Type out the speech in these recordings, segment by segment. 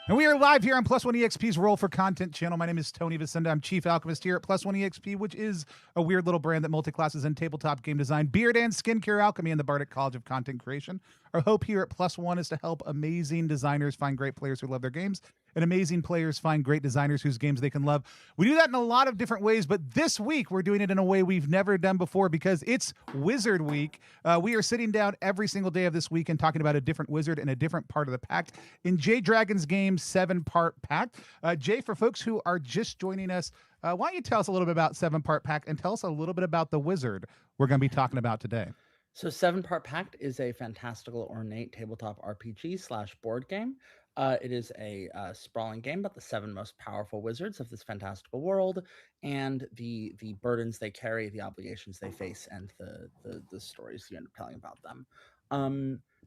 And we are live here on Plus One EXP's Roll for Content channel. My name is Tony Vicenda. I'm Chief Alchemist here at Plus One EXP, which is a weird little brand that multi-classes in tabletop game design, beard and skincare alchemy, and the Bardic College of Content Creation. Our hope here at Plus One is to help amazing designers find great players who love their games, and amazing players find great designers whose games they can love. We do that in a lot of different ways, but this week we're doing it in a way we've never done before because it's Wizard Week. We are sitting down every single day of this week and talking about a different wizard in a different part of the Pact in Jay Dragon's game 7-Part Pact. Jay, for folks who are just joining us, why don't you tell us a little bit about 7-Part Pact and tell us a little bit about the wizard we're going to be talking about today. So 7-Part Pact is a fantastical, ornate tabletop RPG / board game. It is a sprawling game about the 7 most powerful wizards of this fantastical world and the burdens they carry, the obligations they face, and the stories you end up telling about them.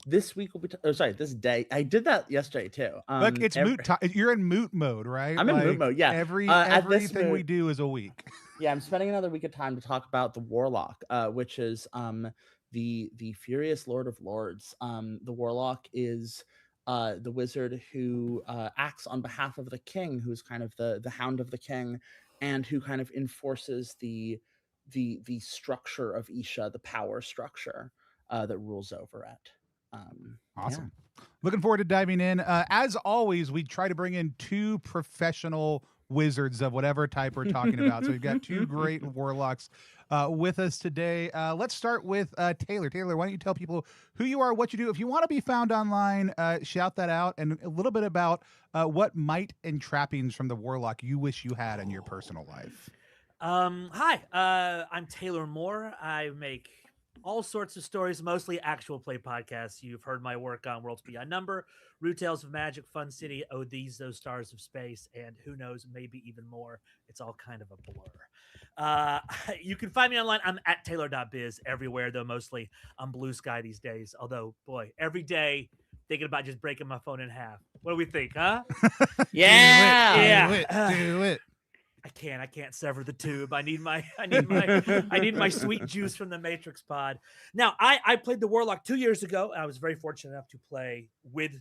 This week will be this day. I did that yesterday too. Look, it's moot time. You're in moot mode, right? I'm in moot mode. Yeah. Everything we do is a week. Yeah, I'm spending another week of time to talk about the Warlock, which is the furious Lord of Lords. The Warlock is the wizard who acts on behalf of the king, who's kind of the hound of the king, and who kind of enforces the structure of Isha, the power structure that rules over it. Awesome. Yeah. Looking forward to diving in. As always, we try to bring in 2 professional wizards of whatever type we're talking about. So we've got 2 great warlocks with us today. Let's start with Taylor. Taylor, why don't you tell people who you are, what you do? If you want to be found online, shout that out, and a little bit about what might and trappings from the warlock you wish you had in your personal life. Hi, I'm Taylor Moore. I make all sorts of stories, mostly actual play podcasts. You've heard my work on Worlds Beyond Number, Root Tales of Magic, Fun City, Oh These, Those Stars of Space, and who knows, maybe even more. It's all kind of a blur. You can find me online. I'm at Taylor.biz everywhere, though mostly on Blue Sky these days. Although, boy, every day thinking about just breaking my phone in half. What do we think, huh? Yeah. Do it. I can't sever the tube. I need my sweet juice from the Matrix pod. Now, I played the Warlock 2 years ago. I was very fortunate enough to play with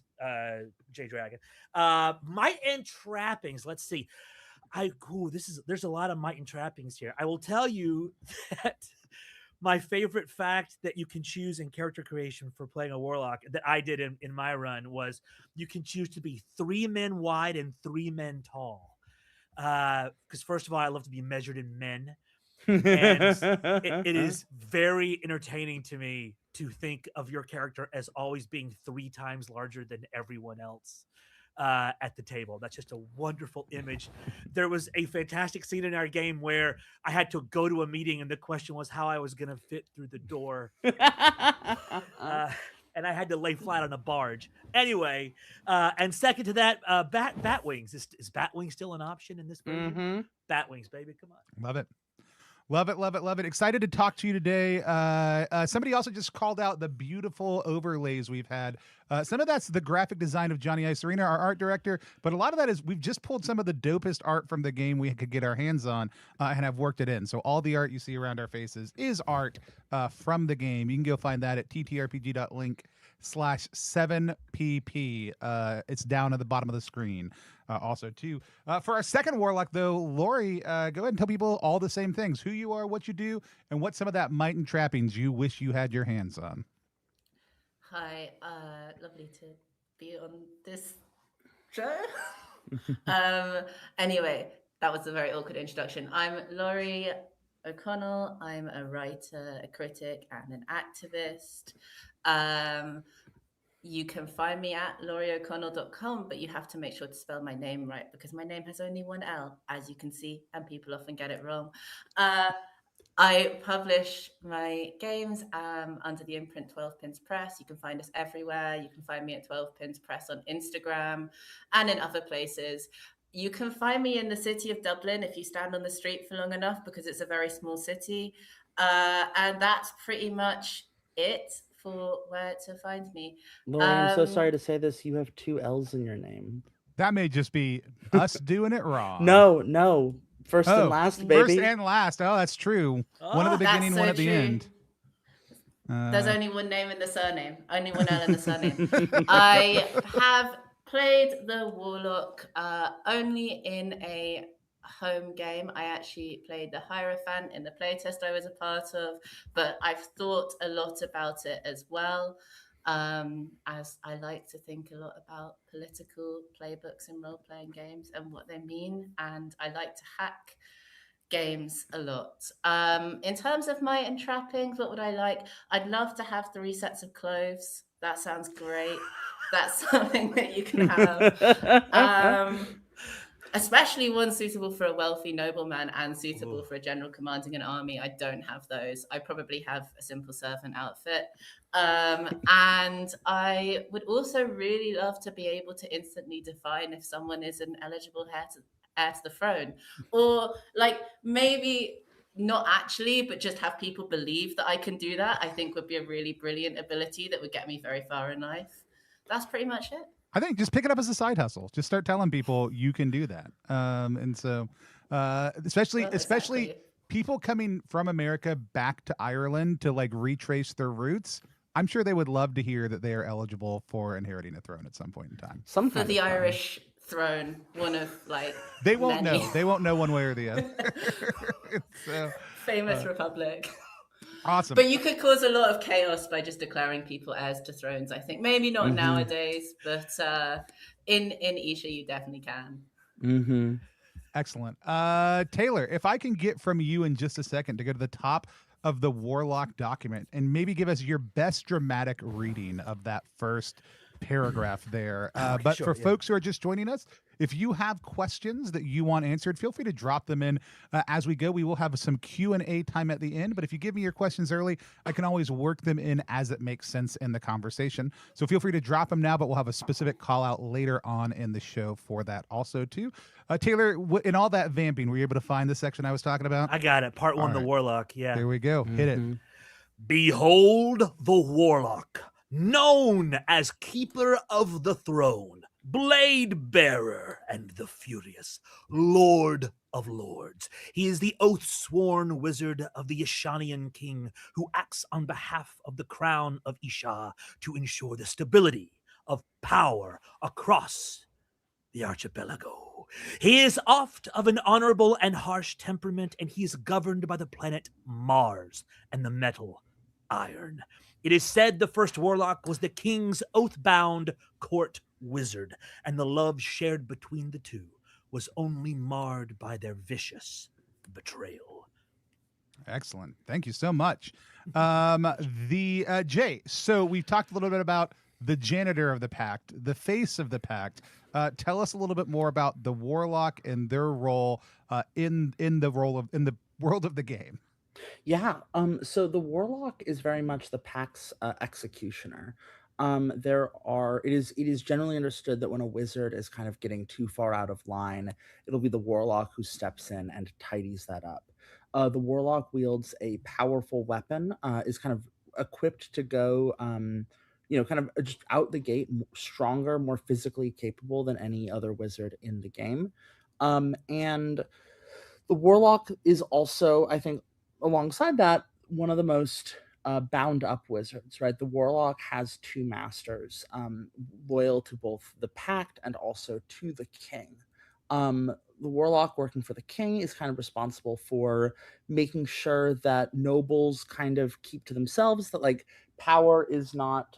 Jay Dragon. Might and trappings. Let's see. There's a lot of might and trappings here. I will tell you that my favorite fact that you can choose in character creation for playing a warlock that I did in my run was you can choose to be 3 men wide and 3 men tall. Because first of all, I love to be measured in men, and it is very entertaining to me to think of your character as always being 3 times larger than everyone else at the table. That's just a wonderful image. There was a fantastic scene in our game where I had to go to a meeting, and the question was how I was going to fit through the door. And I had to lay flat on a barge. Anyway, and second to that, bat wings. Is bat wings still an option in this version? Mm-hmm. Bat wings, baby, come on. Love it. Love it, love it, love it. Excited to talk to you today. Somebody also just called out the beautiful overlays we've had. Some of that's the graphic design of Johnny Iserina, our art director, but a lot of that is we've just pulled some of the dopest art from the game we could get our hands on and have worked it in. So all the art you see around our faces is art from the game. You can go find that at ttrpg.link/7pp. It's down at the bottom of the screen. Also, too. For our second warlock, though, Laurie, go ahead and tell people all the same things: who you are, what you do, and what some of that might and trappings you wish you had your hands on. Hi, lovely to be on this show. Anyway, that was a very awkward introduction. I'm Laurie O'Connell. I'm a writer, a critic, and an activist. You can find me at laurieoconnell.com, but you have to make sure to spell my name right because my name has only 1 L, as you can see, and people often get it wrong. I publish my games under the imprint 12 Pins Press. You can find us everywhere. You can find me at 12 Pins Press on Instagram and in other places. You can find me in the city of Dublin if you stand on the street for long enough because it's a very small city. And that's pretty much it for where to find me. Laurie, I'm so sorry to say this. You have 2 L's in your name. That may just be us doing it wrong. No. First and last, baby. First and last. Oh, that's true. One at the beginning, so one at the true. end. There's only one name in the surname. Only 1 L in the surname. I have played the Warlock only in a home game. I actually played the Hierophant in the playtest I was a part of, but I've thought a lot about it as well. As I like to think a lot about political playbooks in role playing games and what they mean, and I like to hack games a lot. In terms of my entrappings, what would I like? I'd love to have 3 sets of clothes. That sounds great. That's something that you can have. Especially one suitable for a wealthy nobleman and suitable for a general commanding an army. I don't have those. I probably have a simple servant outfit. And I would also really love to be able to instantly define if someone is an eligible heir to the throne. Or like maybe not actually, but just have people believe that I can do that, I think would be a really brilliant ability that would get me very far in life. That's pretty much it. I think just pick it up as a side hustle. Just start telling people you can do that. And so, especially Exactly. people coming from America back to Ireland to like retrace their roots. I'm sure they would love to hear that they are eligible for inheriting a throne at some point in time. Some For kind the of fun. Irish throne, one of like They won't many. know. They won't know one way or the other. So, Famous republic. awesome. But you could cause a lot of chaos by just declaring people heirs to thrones, I think. Maybe not nowadays, but in Isha you definitely can. Excellent. Taylor, if I can get from you in just a second to go to the top of the Warlock document and maybe give us your best dramatic reading of that first paragraph there. But sure, for yeah. folks who are just joining us, if you have questions that you want answered, feel free to drop them in as we go. We will have some Q&A time at the end, but if you give me your questions early, I can always work them in as it makes sense in the conversation. So feel free to drop them now, but we'll have a specific call out later on in the show for that also too. Taylor, in all that vamping, were you able to find the section I was talking about? I got it. Part 1, the right. Warlock. Yeah. There we go. Hit it. Behold the Warlock, known as Keeper of the Throne, Blade Bearer, and the Furious, Lord of Lords. He is the oath-sworn wizard of the Ishanian King who acts on behalf of the crown of Isha to ensure the stability of power across the archipelago. He is oft of an honorable and harsh temperament, and he is governed by the planet Mars and the metal iron. It is said the first Warlock was the king's oath-bound court wizard, and the love shared between the two was only marred by their vicious betrayal. Excellent. Thank you so much. Jay, so we've talked a little bit about the janitor of the Pact, the face of the Pact. Tell us a little bit more about the Warlock and their role in the world of the game. Yeah. So the Warlock is very much the Pact's executioner. It is generally understood that when a wizard is kind of getting too far out of line, it'll be the Warlock who steps in and tidies that up. The Warlock wields a powerful weapon, is kind of equipped to go, kind of just out the gate, stronger, more physically capable than any other wizard in the game. And the Warlock is also, I think, alongside that, one of the most bound up wizards, right? The Warlock has 2 masters, loyal to both the Pact and also to the King. The Warlock working for the King is kind of responsible for making sure that nobles kind of keep to themselves, that like power is not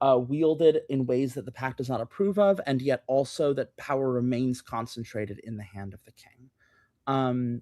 wielded in ways that the Pact does not approve of, and yet also that power remains concentrated in the hand of the King.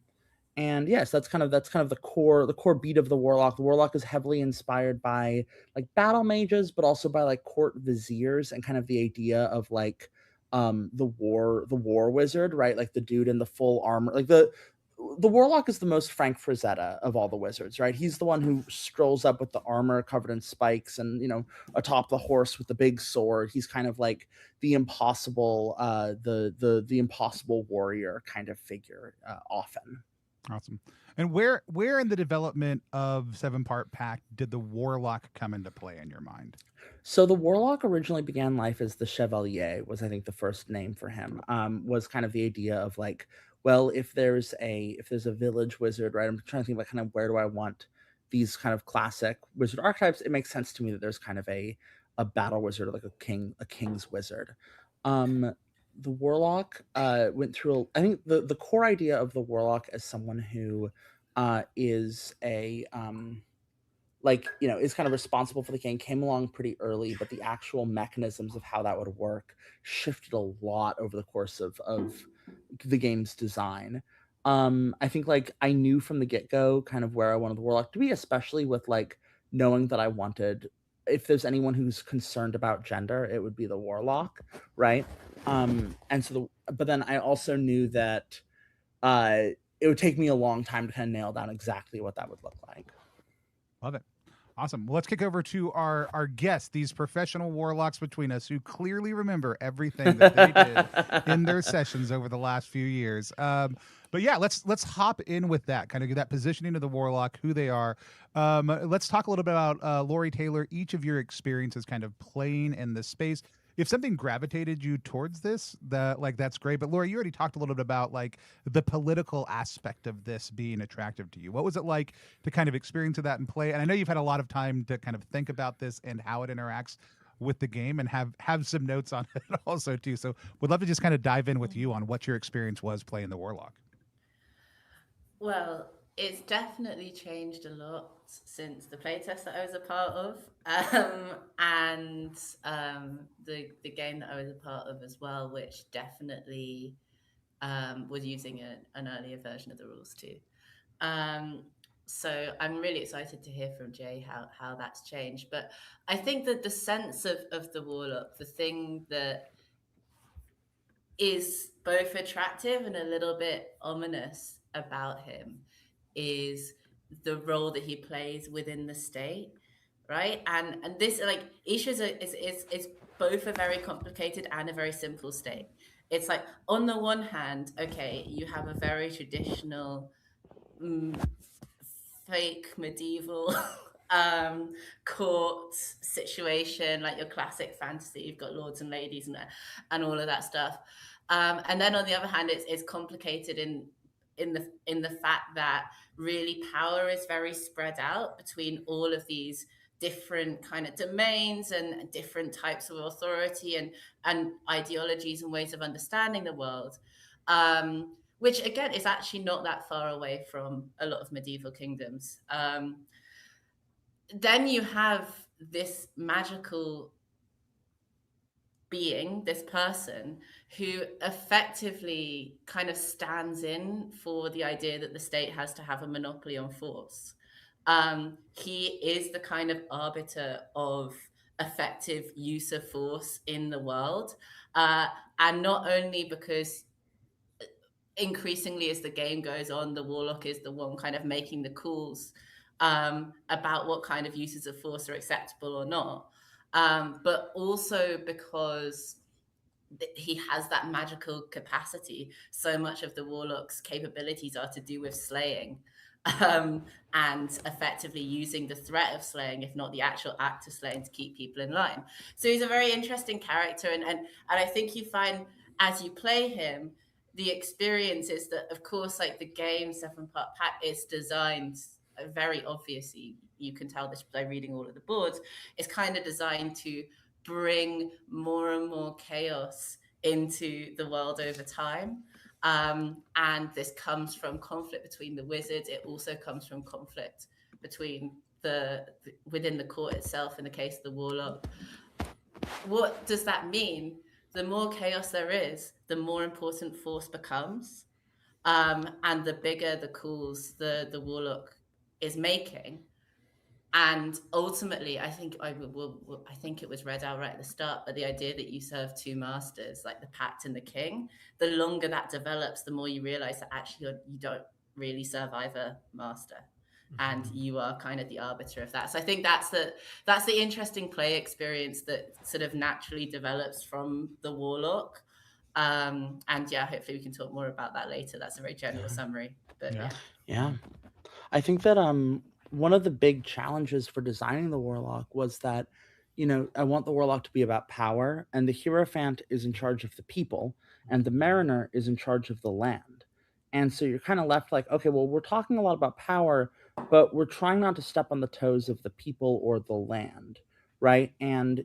And yes, that's kind of the core beat of the Warlock. The Warlock is heavily inspired by like battle mages, but also by like court viziers and kind of the idea of like the war wizard, right? Like the dude in the full armor. Like the Warlock is the most Frank Frazetta of all the wizards, right? He's the one who strolls up with the armor covered in spikes and, atop the horse with the big sword. He's kind of like the impossible, the impossible warrior kind of figure often. Awesome. And where in the development of 7-part Pact did the Warlock come into play in your mind? So the Warlock originally began life as the Chevalier, was I think the first name for him. Was kind of the idea of like, well, if there's a village wizard, right? I'm trying to think about kind of where do I want these kind of classic wizard archetypes, it makes sense to me that there's kind of a battle wizard, like a king's wizard. The warlock went through. I think the core idea of the warlock as someone who is a like, you know, is kind of responsible for the game came along pretty early, but the actual mechanisms of how that would work shifted a lot over the course of the game's design. I think like I knew from the get-go kind of where I wanted the warlock to be, especially with like knowing that I wanted, if there's anyone who's concerned about gender, it would be the warlock, right? And so but then I also knew that it would take me a long time to kind of nail down exactly what that would look like. Love it. Awesome. Well, let's kick over to our guests, these professional warlocks between us who clearly remember everything that they did in their sessions over the last few years. But yeah, let's hop in with that kind of that positioning of the warlock, who they are. Let's talk a little bit about Laurie, Taylor, each of your experiences kind of playing in this space. If something gravitated you towards this, that's great. But Laurie, you already talked a little bit about like the political aspect of this being attractive to you. What was it like to kind of experience that and play? And I know you've had a lot of time to kind of think about this and how it interacts with the game, and have some notes on it also too. So would love to just kind of dive in with you on what your experience was playing the warlock. Well, it's definitely changed a lot since the playtest that I was a part of, and the game that I was a part of as well, which definitely was using an earlier version of the rules too. So I'm really excited to hear from Jay how that's changed. But I think that the sense of the warlock, the thing that is both attractive and a little bit ominous about him is the role that he plays within the state, right? And this, like, Isha is both a very complicated and a very simple state. It's like, on the one hand, okay, you have a very traditional fake medieval court situation, like your classic fantasy. You've got lords and ladies and all of that stuff. And then on the other hand, it's complicated in the fact that really power is very spread out between all of these different kind of domains and different types of authority and ideologies and ways of understanding the world. Which again is actually not that far away from a lot of medieval kingdoms. Then you have this magical being, this person who effectively kind of stands in for the idea that the state has to have a monopoly on force. He is the kind of arbiter of effective use of force in the world. And not only because increasingly as the game goes on, the warlock is the one kind of making the calls about what kind of uses of force are acceptable or not, but also because he has that magical capacity. So much of the warlock's capabilities are to do with slaying, and effectively using the threat of slaying, if not the actual act of slaying, to keep people in line. So he's a very interesting character, and I think you find as you play him, the experience is that, of course, like the game 7-part Pact is designed very obviously, you can tell this by reading all of the boards, it's kind of designed to bring more and more chaos into the world over time. And this comes from conflict between the wizards. It also comes from conflict between within the court itself, in the case of the warlock. What does that mean? The more chaos there is, the more important force becomes, and the bigger the calls the warlock is making. And ultimately, I think it was read out right at the start, but the idea that you serve two masters, like the Pact and the King, the longer that develops, the more you realize that actually you don't really serve either master. And you are kind of the arbiter of that. So I think that's the interesting play experience that sort of naturally develops from the warlock. And yeah, hopefully we can talk more about that later. That's a very general summary. But yeah. I think that one of the big challenges for designing the warlock was that, you know, I want the warlock to be about power, and the hierophant is in charge of the people, and the mariner is in charge of the land. And so you're kind of left like, okay, well, we're talking a lot about power, but we're trying not to step on the toes of the people or the land, right? And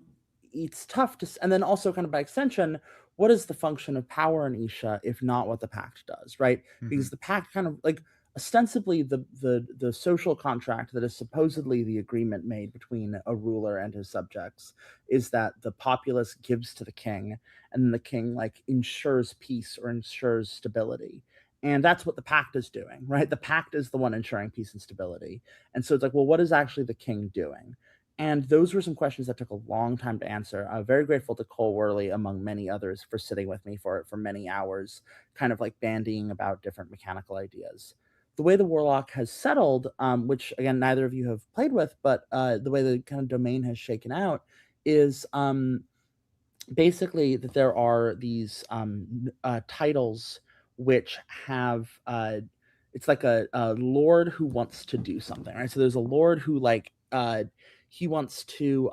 it's tough to, and then also kind of by extension, what is the function of power in Isha if not what the Pact does, right? Because the Pact kind of like ostensibly the social contract that is supposedly the agreement made between a ruler and his subjects is that the populace gives to the king, and then the king like ensures peace or ensures stability. And that's what the Pact is doing, right? The Pact is the one ensuring peace and stability. And so it's like, well, what is actually the king doing? And those were some questions that took a long time to answer. I'm very grateful to Cole Worley, among many others, for sitting with me for many hours, kind of like bandying about different mechanical ideas. The way the Warlock has settled, which again neither of you have played with, but the way the kind of domain has shaken out is basically that there are these titles which have it's like a lord who wants to do something, right? So there's a lord who like he wants to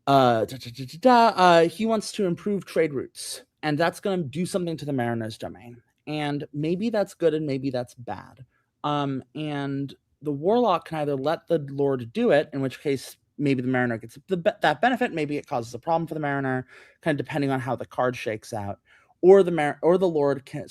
he wants to improve trade routes, and that's going to do something to the mariner's domain, and maybe that's good and maybe that's bad. And the warlock can either let the lord do it, in which case maybe the mariner gets that benefit, maybe it causes a problem for the mariner, kind of depending on how the card shakes out, or the lord can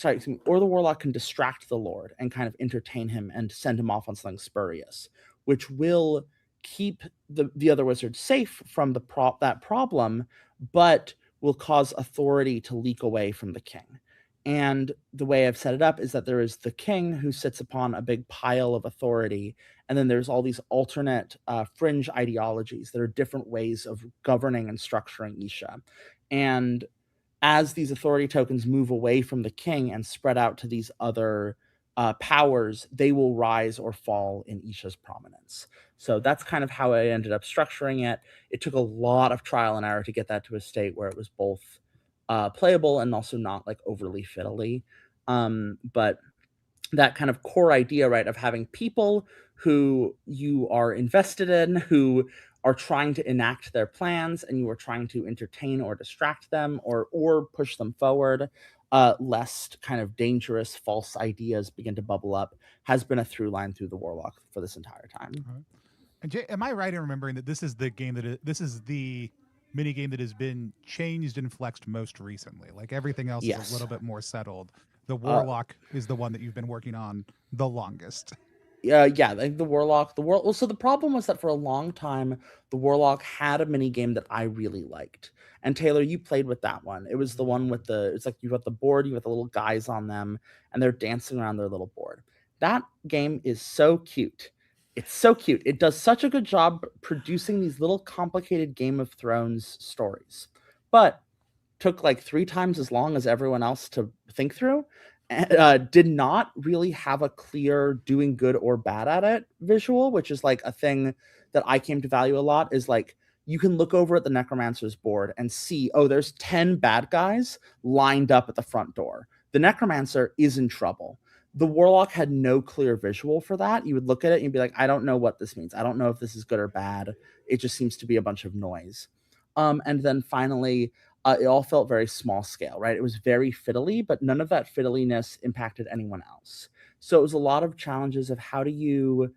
or the warlock can distract the lord and kind of entertain him and send him off on something spurious, which will keep the other wizard safe from that problem, but will cause authority to leak away from the king. And the way I've set it up is that there is the king who sits upon a big pile of authority, and then there's all these alternate fringe ideologies that are different ways of governing and structuring Isha. And as these authority tokens move away from the king and spread out to these other powers, they will rise or fall in Isha's prominence. So that's kind of how I ended up structuring it. It took a lot of trial and error to get that to a state where it was both playable and also not like overly fiddly. But that kind of core idea, right, of having people who you are invested in, who are trying to enact their plans, and you are trying to entertain or distract them or push them forward, lest kind of dangerous false ideas begin to bubble up, has been a through line through the Warlock for this entire time. And Jay, am I right in remembering that this is the game this is the mini game that has been changed and flexed most recently? Like everything else is a little bit more settled. The Warlock is the one that you've been working on the longest. Yeah, like the Warlock, so the problem was that for a long time, the Warlock had a mini game that I really liked. And Taylor, you played with that one. It was the one with it's like you got the board, you got the little guys on them, and they're dancing around their little board. That game is so cute. It's so cute. It does such a good job producing these little complicated Game of Thrones stories, but took like 3 times as long as everyone else to think through. Did not really have a clear doing good or bad at it visual, which is like a thing that I came to value a lot, is like you can look over at the necromancer's board and see, oh, there's 10 bad guys lined up at the front door. The necromancer is in trouble. The warlock had no clear visual for that. You would look at it and you'd be like, I don't know what this means. I don't know if this is good or bad. It just seems to be a bunch of noise. And then finally, it all felt very small scale, right? It was very fiddly, but none of that fiddliness impacted anyone else. So it was a lot of challenges of how do you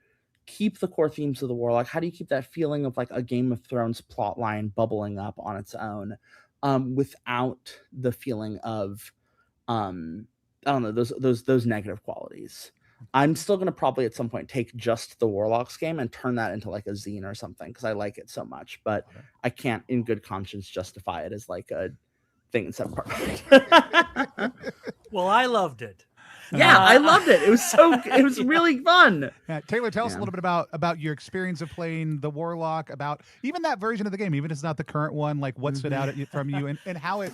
keep the core themes of the Warlock? How do you keep that feeling of like a Game of Thrones plot line bubbling up on its own, without the feeling of, I don't know, those negative qualities. I'm still going to probably at some point take just the Warlocks game and turn that into like a zine or something because I like it so much, but I can't in good conscience justify it as like a thing that's apart. Well, I loved it. Yeah, I loved it. It was really fun. Yeah, Taylor, tell us a little bit about your experience of playing the Warlock, about even that version of the game, even if it's not the current one, like what stood out from you and how it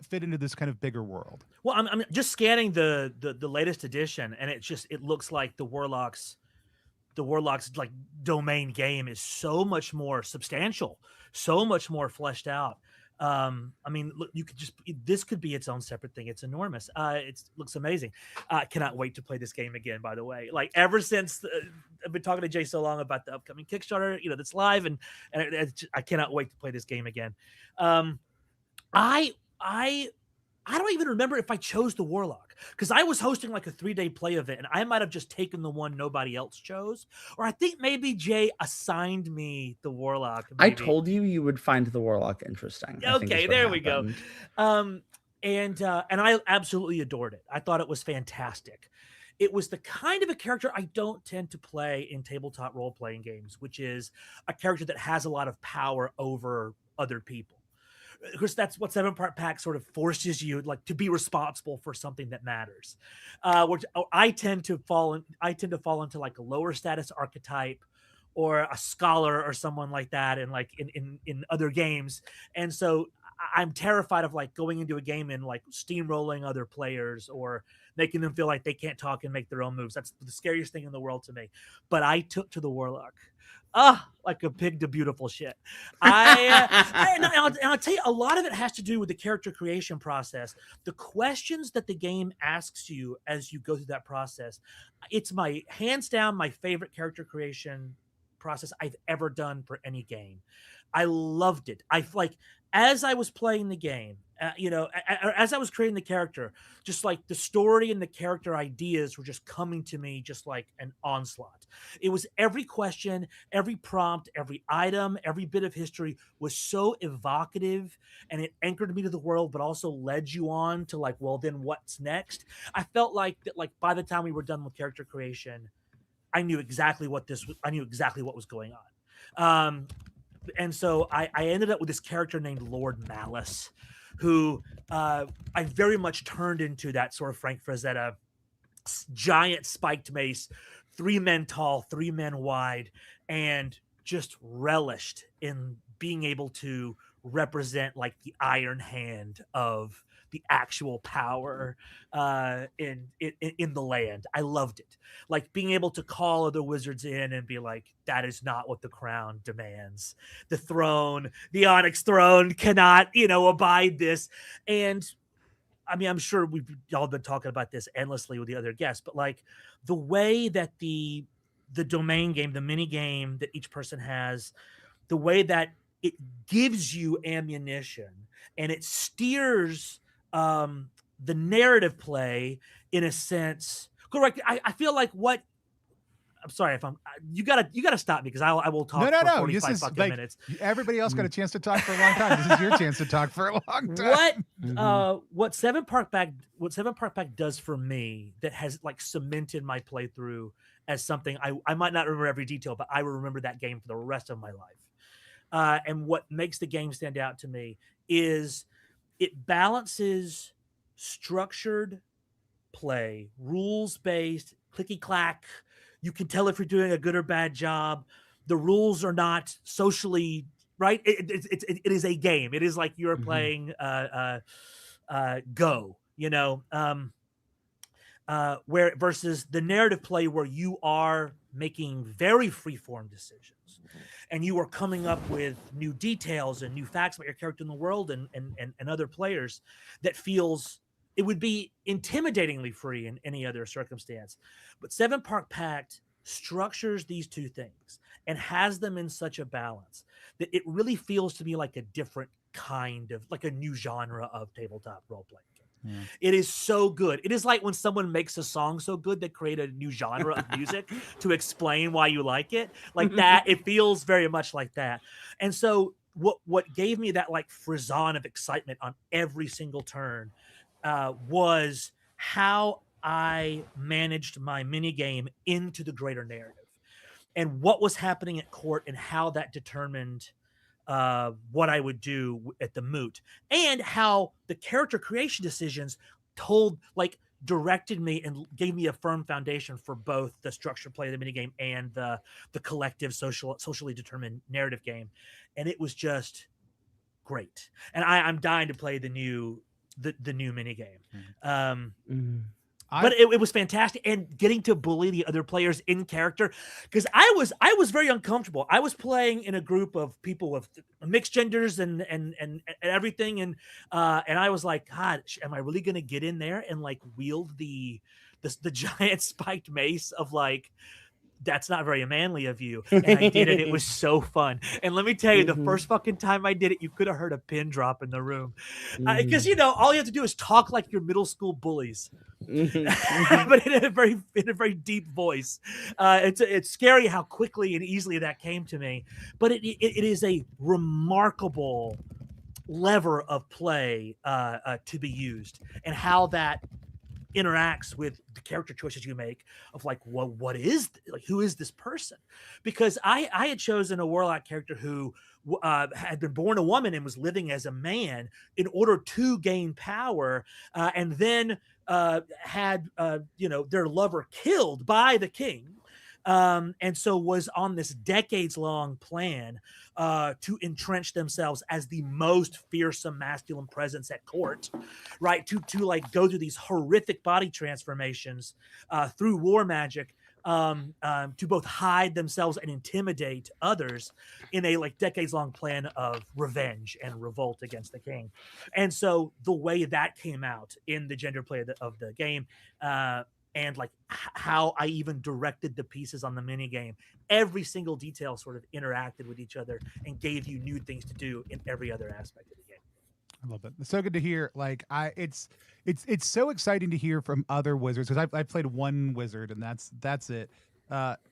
fit into this kind of bigger world. Well, I'm just scanning the latest edition, and it looks like the Warlock's like domain game is so much more substantial, so much more fleshed out. I mean, look, this could be its own separate thing. It's enormous. It looks amazing. Cannot wait to play this game again, by the way. Like ever since I've been talking to Jay so long about the upcoming Kickstarter, that's live, and I cannot wait to play this game again. I don't even remember if I chose the Warlock. because I was hosting like a 3-day play event, and I might have just taken the one nobody else chose, or I think maybe Jay assigned me the Warlock. I Maybe. told you would find the Warlock interesting. I think is Okay, what there we go. happened. And I absolutely adored it. I thought it was fantastic. It was the kind of a character I don't tend to play in tabletop role-playing games, which is a character that has a lot of power over other people. Because that's what 7-Part Pact sort of forces you, like, to be responsible for something that matters. Which I tend to fall into like a lower status archetype, or a scholar, or someone like that, and like in other games. And so I'm terrified of like going into a game and like steamrolling other players, or making them feel like they can't talk and make their own moves. That's the scariest thing in the world to me. But I took to the Warlock. Like a pig to beautiful shit. And I'll tell you, a lot of it has to do with the character creation process. The questions that the game asks you as you go through that process, it's my hands down my favorite character creation process I've ever done for any game. I loved it. As I was playing the game, as I was creating the character, just like the story and the character ideas were just coming to me just like an onslaught. It was every question, every prompt, every item, every bit of history was so evocative, and it anchored me to the world, but also led you on to like, well, then what's next? I felt like that, like by the time we were done with character creation, I knew exactly what was going on. And so I ended up with this character named Lord Malice, who I very much turned into that sort of Frank Frazetta giant spiked mace, 3 men tall, 3 men wide, and just relished in being able to represent like the iron hand of the actual power in the land. I loved it. Like being able to call other wizards in and be like, that is not what the crown demands. The throne, the Onyx throne cannot, abide this. And I mean, I'm sure we've all been talking about this endlessly with the other guests, but like the way that the domain game, the mini game that each person has, the way that it gives you ammunition and it steers the narrative play in a sense. Correct. I feel like what. I'm sorry if I'm. You gotta stop me because I will talk for 45 This is fucking like, minutes. everybody else got a chance to talk for a long time. This is your chance to talk for a long time. What 7-Part Pact does for me that has like cemented my playthrough as something I might not remember every detail, but I will remember that game for the rest of my life. And what makes the game stand out to me is it balances structured play, rules-based, clicky-clack. You can tell if you're doing a good or bad job. The rules are not socially right. It is a game. It is like you're playing Go, where versus the narrative play where you are making very freeform decisions, and you are coming up with new details and new facts about your character in the world and other players that feels it would be intimidatingly free in any other circumstance. But 7-Part Pact structures these two things and has them in such a balance that it really feels to me like a different kind of, like a new genre of tabletop role-playing game. Yeah. It is so good. It is like when someone makes a song so good they create a new genre of music to explain why you like it. Like that, it feels very much like that. And so what gave me that like frisson of excitement on every single turn was how I managed my mini game into the greater narrative and what was happening at court and how that determined what I would do at the moot, and how the character creation decisions directed me and gave me a firm foundation for both the structured play of the minigame and the collective socially determined narrative game. And it was just great. And I'm dying to play the new minigame. But it was fantastic, and getting to bully the other players in character, because I was very uncomfortable. I was playing in a group of people with mixed genders and everything, and I was like, God, am I really gonna get in there and like wield the giant spiked mace of like that's not very manly of you. And I did it. It was so fun. And let me tell you, the first fucking time I did it, you could have heard a pin drop in the room. Because, you know, all you have to do is talk like your middle school bullies. But in a very deep voice. It's scary how quickly and easily that came to me. But it is a remarkable lever of play to be used, and how that interacts with the character choices you make of like, well, who is this person? Because I had chosen a warlock character who had been born a woman and was living as a man in order to gain power, and then had their lover killed by the king, and so was on this decades-long plan to entrench themselves as the most fearsome masculine presence at court, right? To like go through these horrific body transformations through war magic, to both hide themselves and intimidate others in a like decades-long plan of revenge and revolt against the king. And so the way that came out in the gender play of the game, and like how I even directed the pieces on the mini game, every single detail sort of interacted with each other and gave you new things to do in every other aspect of the game. I love it. It's so good to hear. Like it's so exciting to hear from other wizards, because I've played one wizard and that's it.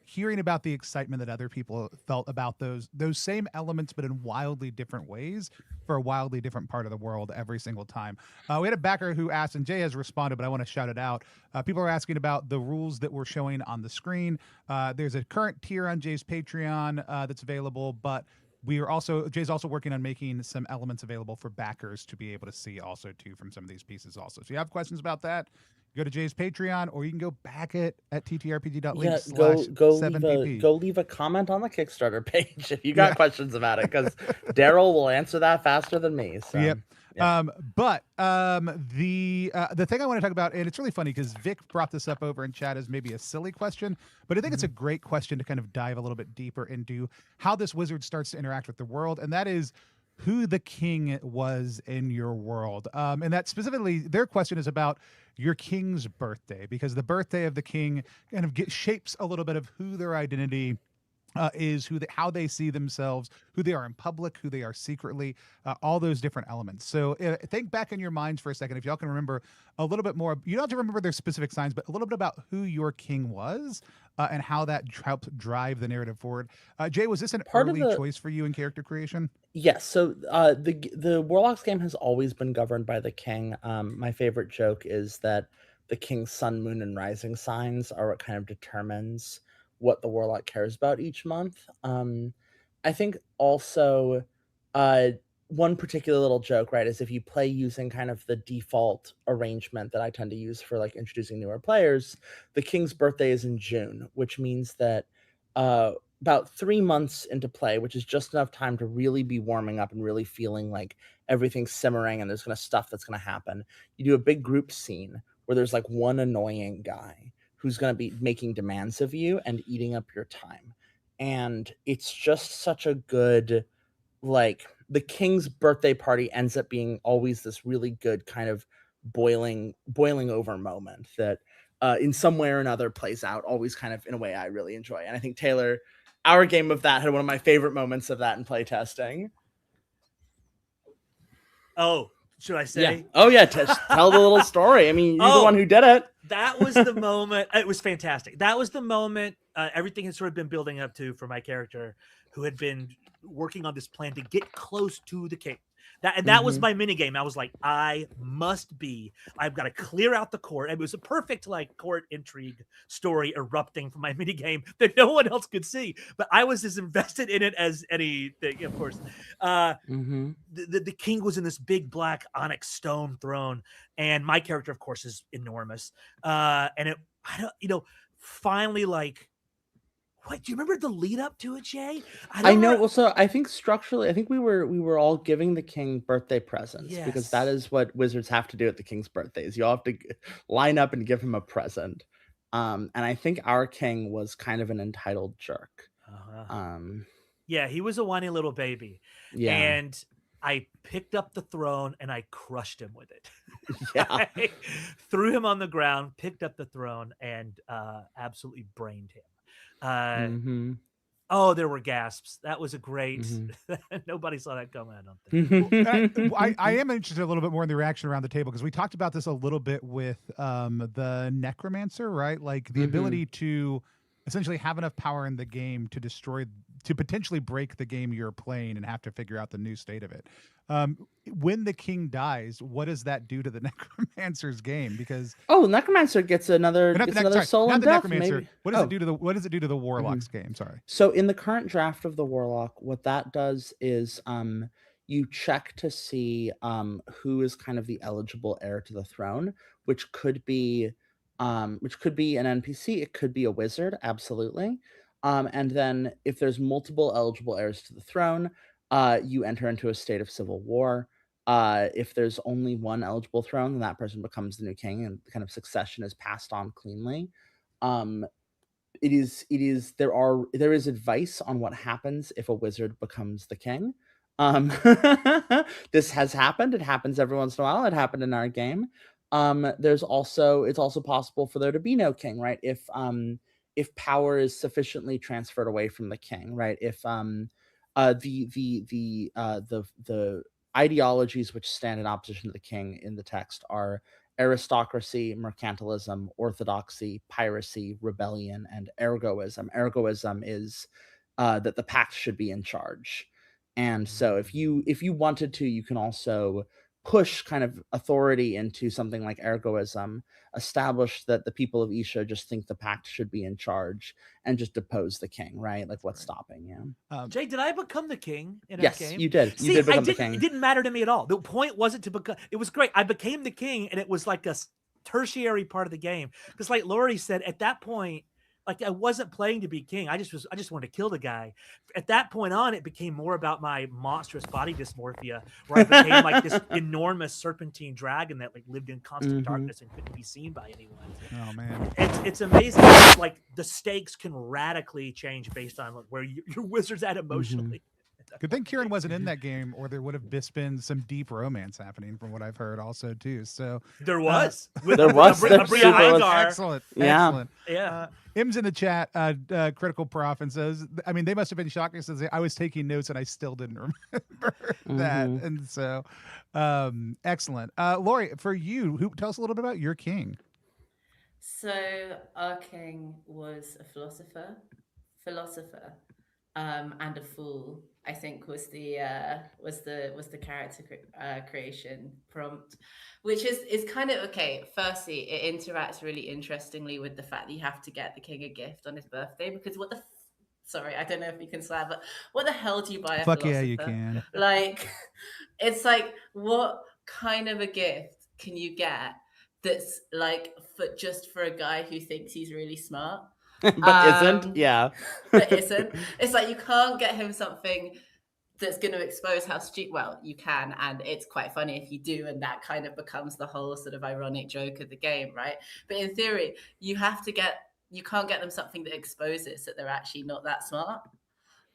Hearing about the excitement that other people felt about those same elements, but in wildly different ways for a wildly different part of the world every single time. We had a backer who asked, and Jay has responded, but I want to shout it out. People are asking about the rules that we're showing on the screen. There's a current tier on Jay's Patreon that's available, but Jay's also working on making some elements available for backers to be able to see also too from some of these pieces also. So if you have questions about that, go to Jay's Patreon, or you can go back it at ttrpg.link/7pp. Go leave a comment on the Kickstarter page if you got questions about it, because Daryl will answer that faster than me. So. Yep. Yeah. But the thing I want to talk about, and it's really funny because Vic brought this up over in chat as maybe a silly question, but I think it's a great question to kind of dive a little bit deeper into how this wizard starts to interact with the world, and that is who the king was in your world. And that specifically, their question is about your king's birthday, because the birthday of the king kind of shapes a little bit of who their identity is, how they see themselves, who they are in public, who they are secretly, all those different elements. So think back in your minds for a second, if y'all can remember a little bit more. You don't have to remember their specific signs, but a little bit about who your king was and how that helped drive the narrative forward. Jay, was this an early choice for you in character creation? Yes. So the Warlocks game has always been governed by the king. My favorite joke is that the king's sun, moon, and rising signs are what kind of determines what the Warlock cares about each month. I think also one particular little joke, right, is if you play using kind of the default arrangement that I tend to use for like introducing newer players, the king's birthday is in June, which means that about 3 months into play, which is just enough time to really be warming up and really feeling like everything's simmering and there's stuff that's going to happen. You do a big group scene where there's like one annoying guy who's going to be making demands of you and eating up your time. And it's just such a good, like, the king's birthday party ends up being always this really good kind of boiling over moment that in some way or another plays out always kind of in a way I really enjoy. And I think Taylor, our game of that, had one of my favorite moments of that in playtesting. Oh, should I say? Yeah. Oh, yeah. Tell the little story. I mean, you're the one who did it. That was the moment. It was fantastic. That was the moment everything had sort of been building up to for my character, who had been working on this plan to get close to the king. That was my mini game. I was like, I've got to clear out the court. It was a perfect like court intrigue story erupting from my mini game that no one else could see. But I was as invested in it as anything, of course. The king was in this big black onyx stone throne, and my character, of course, is enormous. And finally, like, what, do you remember the lead up to it, Jay? I know. Also, I think structurally, I think we were all giving the king birthday presents, because that is what wizards have to do at the king's birthdays. You all have to line up and give him a present. And I think our king was kind of an entitled jerk. Yeah, he was a whiny little baby. Yeah. And I picked up the throne and I crushed him with it. Yeah. I threw him on the ground, picked up the throne, and absolutely brained him. Uh, Mm-hmm. oh, there were gasps. That was a great. Mm-hmm. Nobody saw that coming. I don't think. I am interested a little bit more in the reaction around the table because we talked about this a little bit with the necromancer, right? Like the ability to essentially have enough power in the game to potentially break the game you're playing and have to figure out the new state of it. When the king dies, what does that do to the necromancer's game? Because Necromancer gets another soul not and the death. necromancer. Maybe. What does it do to the warlock's game? Sorry. So in the current draft of the Warlock, what that does is you check to see who is kind of the eligible heir to the throne, which could be an NPC, it could be a wizard, absolutely. And then if there's multiple eligible heirs to the throne, you enter into a state of civil war. If there's only one eligible throne, then that person becomes the new king, and kind of succession is passed on cleanly. There is advice on what happens if a wizard becomes the king. This has happened. It happens every once in a while. It happened in our game. It's also possible for there to be no king, right? If power is sufficiently transferred away from the king, right? If the ideologies which stand in opposition to the king in the text are aristocracy, mercantilism, orthodoxy, piracy, rebellion, and ergoism. Ergoism is that the Pact should be in charge. And so if you wanted to, you can also push kind of authority into something like ergoism, establish that the people of Isha just think the Pact should be in charge, and just depose the king, right? Like, what's stopping you? Jay, did I become the king in yes, a game? You did. See, you did become the king. It didn't matter to me at all. The point wasn't to become. It was great. I became the king, and it was like a tertiary part of the game. Because, like Laurie said, at that point, like I wasn't playing to be king. I just wanted to kill the guy. At that point on, it became more about my monstrous body dysmorphia, where I became like this enormous serpentine dragon that like lived in constant darkness and couldn't be seen by anyone. Oh man, it's amazing. Like the stakes can radically change based on where your wizard's at emotionally. Good thing Kieran wasn't in that game, or there would have just been some deep romance happening, from what I've heard, also too. So there was, there was excellent, excellent. Yeah. Im's in the chat, Critical Prof, and says, I mean, they must have been shocked because I was taking notes and I still didn't remember that. And so, excellent. Laurie, for you, tell us a little bit about your king. So our king was a philosopher, and a fool. I think was the character creation prompt, which is kind of okay. Firstly, it interacts really interestingly with the fact that you have to get the king a gift on his birthday, because sorry, I don't know if you can swear, but what the hell do you buy a philosopher? Yeah, you can. Like, it's like, what kind of a gift can you get that's like for a guy who thinks he's really smart? But isn't. But isn't. It's like you can't get him something that's going to expose how stupid. Well, you can, and it's quite funny if you do, and that kind of becomes the whole sort of ironic joke of the game, right? But in theory, you can't get them something that exposes that they're actually not that smart.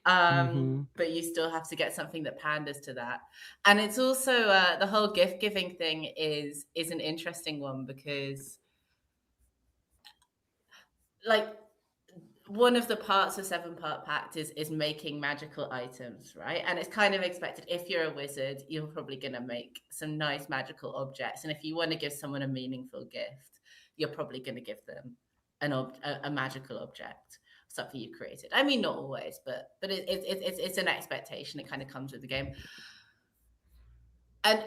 But you still have to get something that panders to that. And it's also the whole gift giving thing is an interesting one, because like one of the parts of 7-part Pact is making magical items, right? And it's kind of expected. If you're a wizard, you're probably going to make some nice magical objects. And if you want to give someone a meaningful gift, you're probably going to give them a magical object, something you created. I mean, not always, but it's an expectation. It kind of comes with the game. And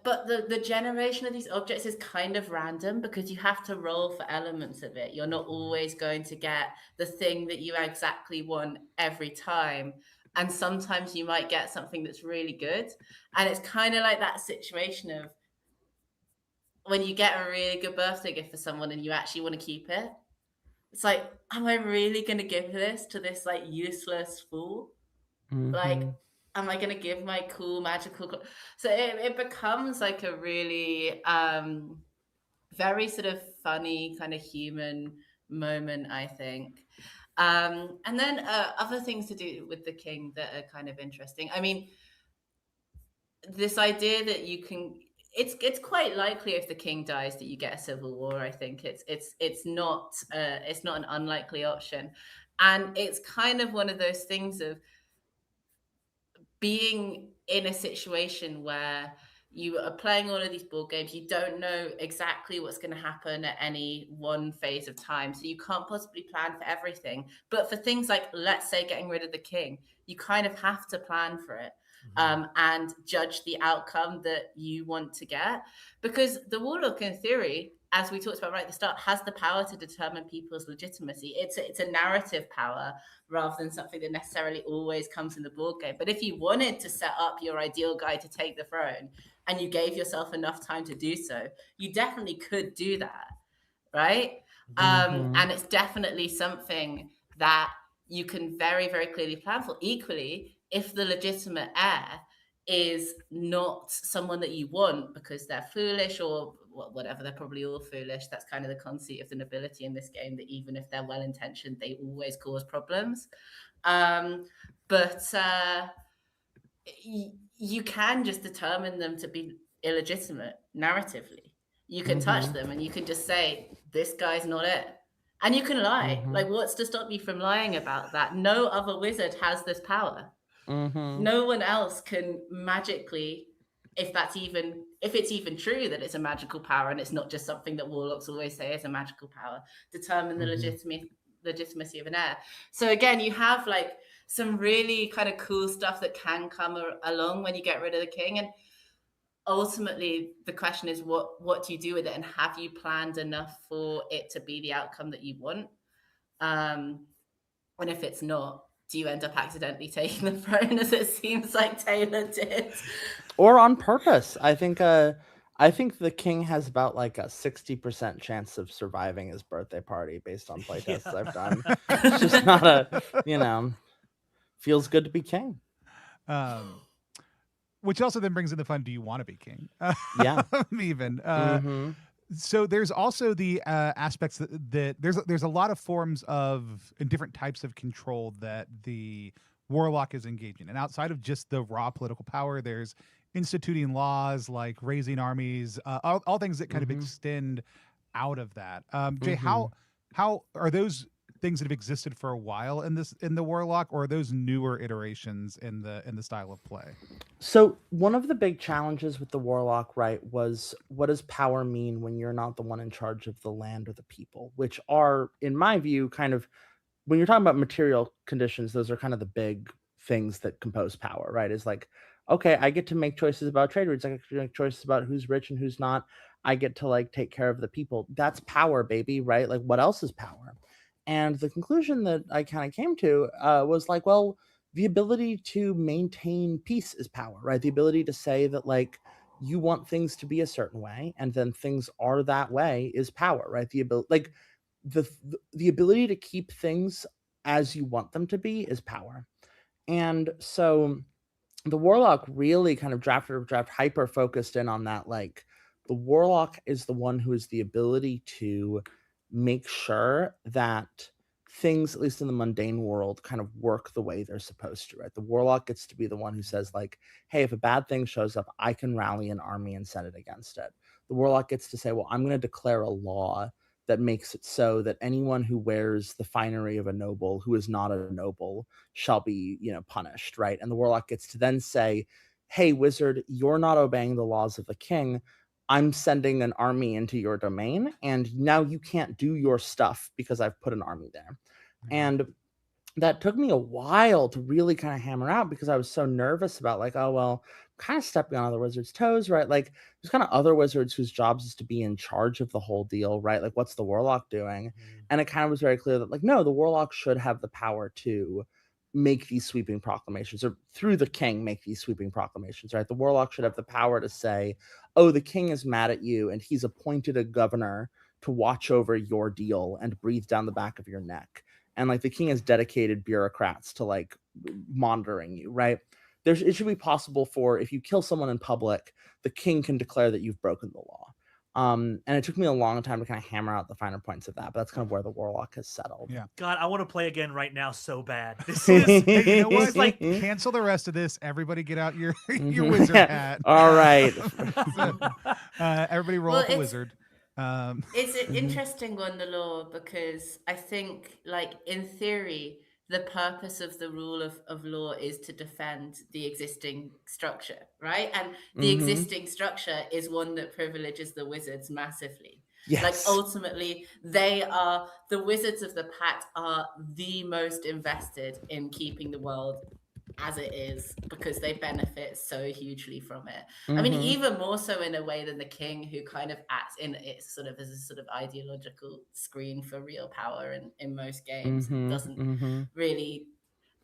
but the generation of these objects is kind of random, because you have to roll for elements of it. You're not always going to get the thing that you exactly want every time. And sometimes you might get something that's really good. And it's kind of like that situation of when you get a really good birthday gift for someone and you actually want to keep it. It's like, am I really going to give this to this like useless fool? Like, am I going to give my cool magical? So it becomes like a really very sort of funny kind of human moment, I think. And then other things to do with the king that are kind of interesting. I mean, this idea that you can. It's quite likely if the king dies that you get a civil war. I think it's not an unlikely option. And it's kind of one of those things of being in a situation where you are playing all of these board games, you don't know exactly what's going to happen at any one phase of time, so you can't possibly plan for everything. But for things like, let's say, getting rid of the king, you kind of have to plan for it, and judge the outcome that you want to get, because the warlock, in theory, as we talked about right at the start, has the power to determine people's legitimacy. It's a narrative power rather than something that necessarily always comes in the board game. But if you wanted to set up your ideal guy to take the throne, and you gave yourself enough time to do so, you definitely could do that, right? And it's definitely something that you can very, very clearly plan for. Equally, if the legitimate heir is not someone that you want because they're foolish or whatever, they're probably all foolish. That's kind of the conceit of the nobility in this game, that even if they're well-intentioned, they always cause problems. You can just determine them to be illegitimate narratively. You can touch them and you can just say, this guy's not it. And you can lie. Like, what's to stop you from lying about that? No other wizard has this power. No one else can magically, if it's even true that it's a magical power and it's not just something that warlocks always say is a magical power, determine the legitimacy of an heir. So again, you have like some really kind of cool stuff that can come along when you get rid of the king. And ultimately the question is, what do you do with it, and have you planned enough for it to be the outcome that you want? And if it's not, do you end up accidentally taking the throne, as it seems like Taylor did? Or on purpose. I think the king has about like a 60% chance of surviving his birthday party based on playtests I've done. It's just not feels good to be king. Which also then brings in the fun, do you want to be king? Yeah. Even. So there's also the aspects that there's a lot of forms of and different types of control that the warlock is engaging. And outside of just the raw political power, there's instituting laws, like raising armies, all things that kind of extend out of that. Jay, how are those things that have existed for a while in the warlock, or are those newer iterations in the style of play? So one of the big challenges with the warlock, right, was, what does power mean when you're not the one in charge of the land or the people, which are, in my view, kind of, when you're talking about material conditions, those are kind of the big things that compose power, right? Is like, okay, I get to make choices about trade routes. I get to make choices about who's rich and who's not. I get to like take care of the people. That's power, baby, right? Like, what else is power? And the conclusion that I kind of came to was like, well, the ability to maintain peace is power, right? The ability to say that like you want things to be a certain way and then things are that way is power, right? The ability, like the ability to keep things as you want them to be is power. And so the warlock really kind of draft hyper focused in on that. Like, the warlock is the one who has the ability to make sure that things, at least in the mundane world, kind of work the way they're supposed to, right? The warlock gets to be the one who says like, hey, if a bad thing shows up, I can rally an army and set it against it. The warlock gets to say, well, I'm going to declare a law that makes it so that anyone who wears the finery of a noble who is not a noble shall be, punished, right? And the warlock gets to then say, hey, wizard, you're not obeying the laws of the king. I'm sending an army into your domain, and now you can't do your stuff because I've put an army there. And that took me a while to really kind of hammer out, because I was so nervous about like, oh, well, I'm kind of stepping on other wizards' toes, right? Like, there's kind of other wizards whose jobs is to be in charge of the whole deal, right? Like, what's the warlock doing? And it kind of was very clear that like, no, the warlock should have the power to make these sweeping proclamations, or through the king make these sweeping proclamations, right? The warlock should have the power to say, oh, the king is mad at you and he's appointed a governor to watch over your deal and breathe down the back of your neck. And like, the king has dedicated bureaucrats to like monitoring you, right? It should be possible for, if you kill someone in public, the king can declare that you've broken the law. And it took me a long time to kind of hammer out the finer points of that, but that's kind of where the warlock has settled. Yeah. God, I want to play again right now so bad. This is, hey, you know what? Like, cancel the rest of this. Everybody get out your wizard hat. All right. Everybody roll with the wizard. It's an interesting one, the law, because I think, like, in theory, the purpose of the rule of law is to defend the existing structure, right? And the Mm-hmm. existing structure is one that privileges the wizards massively. Like, Yes. ultimately, the wizards of the Pact are the most invested in keeping the world as it is because they benefit so hugely from it. I mean, Mm-hmm. even more so in a way than the king, who kind of acts in it sort of as a sort of ideological screen for real power in most games and Mm-hmm. doesn't Mm-hmm. really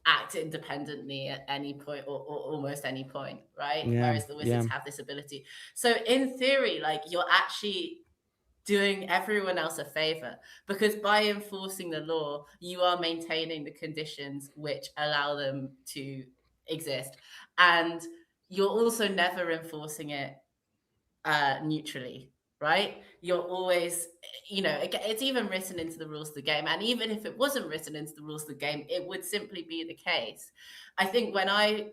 act independently at any point or almost any point, right? Yeah. Whereas the wizards Yeah. have this ability. So in theory, like, you're actually doing everyone else a favor, because by enforcing the law, you are maintaining the conditions which allow them to exist. And you're also never enforcing it neutrally, right? You're always, it's even written into the rules of the game. And even if it wasn't written into the rules of the game, it would simply be the case. I think when I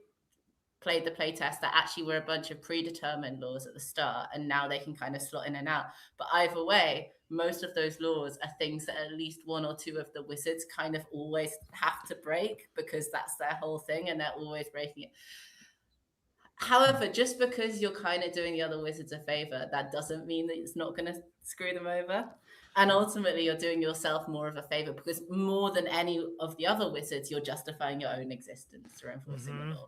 played the playtest, that actually were a bunch of predetermined laws at the start, and now they can kind of slot in and out. But either way, most of those laws are things that at least one or two of the wizards kind of always have to break, because that's their whole thing and they're always breaking it. However, just because you're kind of doing the other wizards a favor, that doesn't mean that it's not going to screw them over. And ultimately, you're doing yourself more of a favor, because more than any of the other wizards, you're justifying your own existence through enforcing the law.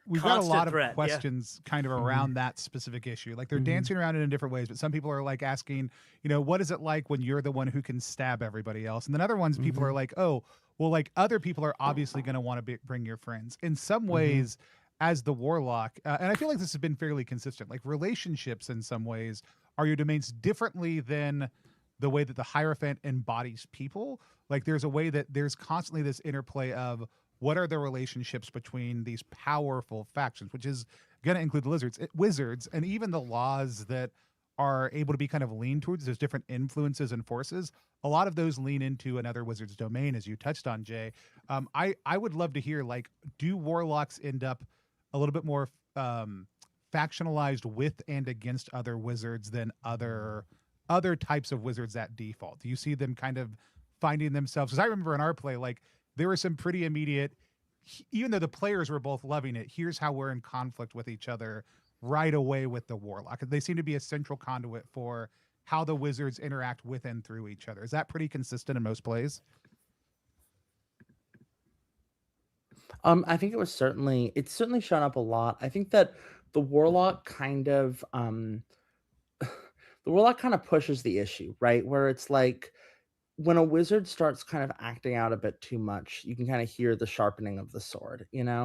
We've got a Constant lot threat, of questions kind of around that specific issue. Like, they're dancing around it in different ways, but some people are like asking, what is it like when you're the one who can stab everybody else? And then other ones, people are like, oh, well, like, other people are obviously going to want to bring your friends. In some ways, as the warlock, and I feel like this has been fairly consistent, like, relationships in some ways are your domains differently than the way that the Hierophant embodies people. Like, there's a way that there's constantly this interplay of what are the relationships between these powerful factions, which is going to include the wizards, and even the laws that are able to be kind of lean towards. There's different influences and forces. A lot of those lean into another wizard's domain, as you touched on, Jay. I would love to hear, like, do warlocks end up a little bit more factionalized with and against other wizards than other types of wizards at default? Do you see them kind of finding themselves? Because I remember in our play, like, there was some pretty immediate, even though the players were both loving it, here's how we're in conflict with each other right away with the warlock. They seem to be a central conduit for how the wizards interact with and through each other. Is that pretty consistent in most plays? I think it's certainly shown up a lot. I think that the warlock kind of pushes the issue, right? Where it's like, when a wizard starts kind of acting out a bit too much, you can kind of hear the sharpening of the sword, and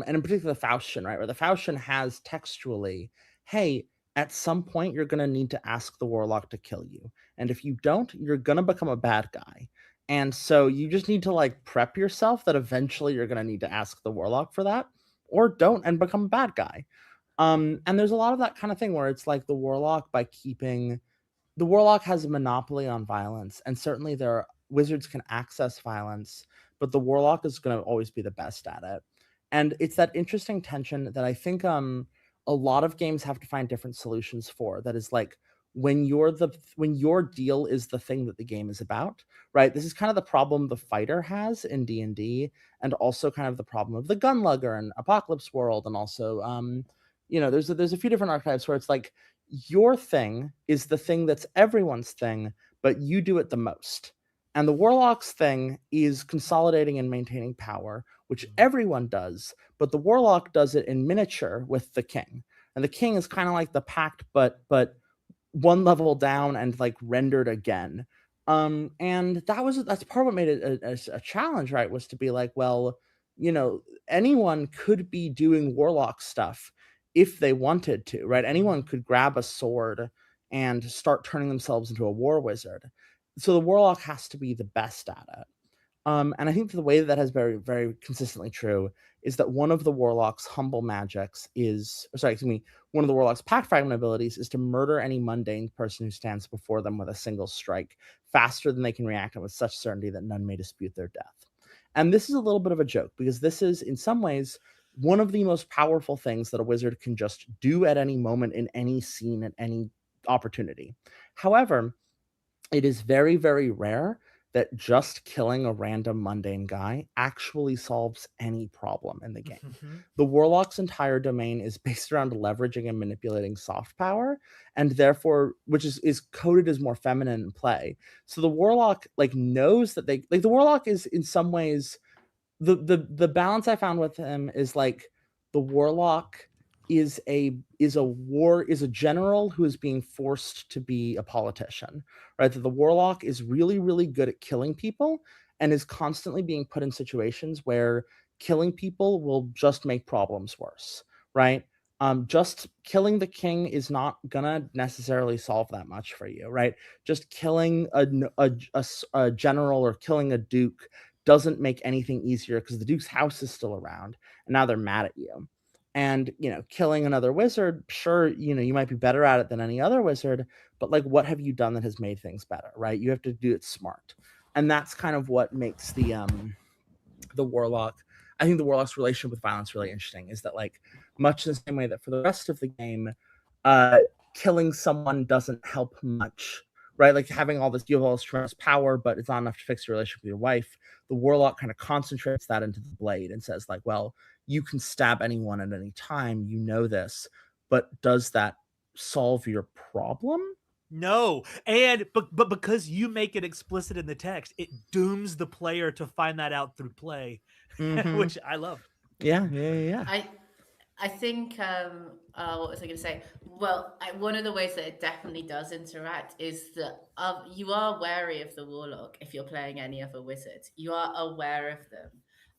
in particular the Faustian, right? Where the Faustian has textually, hey, at some point you're going to need to ask the warlock to kill you. And if you don't, you're going to become a bad guy. And so you just need to, like, prep yourself that eventually you're going to need to ask the warlock for that, or don't and become a bad guy. And there's a lot of that kind of thing where it's like the warlock has a monopoly on violence, and certainly wizards can access violence, but the warlock is going to always be the best at it. And it's that interesting tension that I think a lot of games have to find different solutions for. That is, like, when your deal is the thing that the game is about, right? This is kind of the problem the fighter has in D&D, and also kind of the problem of the gunlugger and Apocalypse World, and also there's a few different archetypes where it's like, your thing is the thing that's everyone's thing, but you do it the most. And the warlock's thing is consolidating and maintaining power, which everyone does, but the warlock does it in miniature with the king. And the king is kind of like the Pact, but one level down and, like, rendered again. And that's part of what made it a challenge, right? Was to be like, well, anyone could be doing warlock stuff if they wanted to, right? Anyone could grab a sword and start turning themselves into a war wizard. So the warlock has to be the best at it. And I think the way that has very, very consistently true is that one of the warlock's humble magics one of the warlock's pact fragment abilities is to murder any mundane person who stands before them with a single strike, faster than they can react, and with such certainty that none may dispute their death. And this is a little bit of a joke, because this is, in some ways, one of the most powerful things that a wizard can just do at any moment in any scene, at any opportunity. However, it is very, very rare that just killing a random mundane guy actually solves any problem in the game. The Warlock's entire domain is based around leveraging and manipulating soft power, and therefore, which is coded as more feminine in play. So the Warlock like knows that they like the Warlock is in some ways the balance I found with him is like the Warlock is a general who is being forced to be a politician, right? That the Warlock is really, really good at killing people and is constantly being put in situations where killing people will just make problems worse, right? Just killing the king is not gonna necessarily solve that much for you, right? Just killing a general or killing a duke doesn't make anything easier because the duke's house is still around and now they're mad at you. And killing another wizard, sure, you might be better at it than any other wizard, but like what have you done that has made things better, right? You have to do it smart. And that's kind of what makes the Warlock, I think the Warlock's relationship with violence really interesting, is that like much in the same way that for the rest of the game, killing someone doesn't help much, right? Like having all this, you have all this tremendous power, but it's not enough to fix your relationship with your wife. The Warlock kind of concentrates that into the blade and says like, well, you can stab anyone at any time, this, but does that solve your problem? No, and but because you make it explicit in the text, it dooms the player to find that out through play, which I love. Yeah. I think what was I going to say? Well, one of the ways that it definitely does interact is that you are wary of the Warlock if you're playing any other wizard. You are aware of them.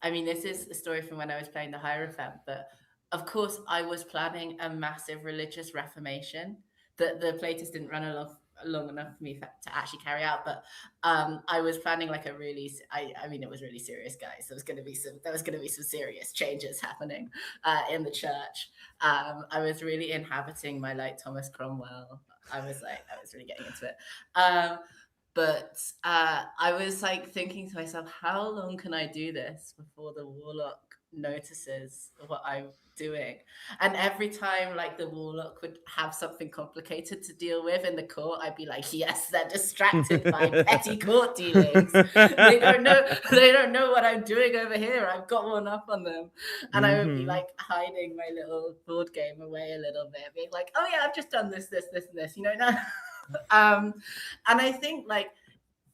I mean, this is a story from when I was playing the Hierophant, but of course I was planning a massive religious reformation that the playtest didn't run long enough for me to actually carry out. But I was planning like a really, I mean, it was really serious, guys. There was going to be some serious changes happening in the church. I was really inhabiting my like Thomas Cromwell. I was really getting into it. But I was like thinking to myself, how long can I do this before the Warlock notices what I'm doing? And every time like the Warlock would have something complicated to deal with in the court, I'd be like, yes, they're distracted by petty court dealings. They don't know what I'm doing over here. I've got one up on them. And I would be like hiding my little board game away a little bit, being like, oh yeah, I've just done this, and this, no. And I think like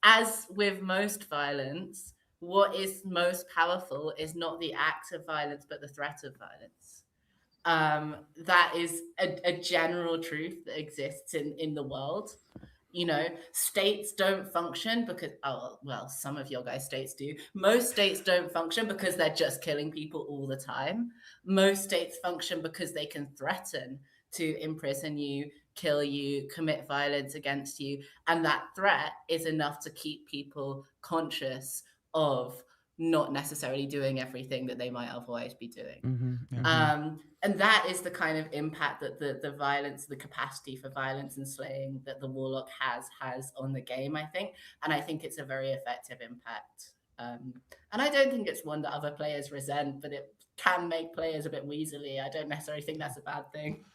as with most violence, what is most powerful is not the act of violence, but the threat of violence. That is a general truth that exists in the world. States don't function because, some of your guys' states do. Most states don't function because they're just killing people all the time. Most states function because they can threaten to imprison you, kill you, commit violence against you. And that threat is enough to keep people conscious of not necessarily doing everything that they might otherwise be doing. And that is the kind of impact that the violence, the capacity for violence and slaying that the Warlock has on the game, I think. And I think it's a very effective impact. And I don't think it's one that other players resent, but it can make players a bit weaselly. I don't necessarily think that's a bad thing.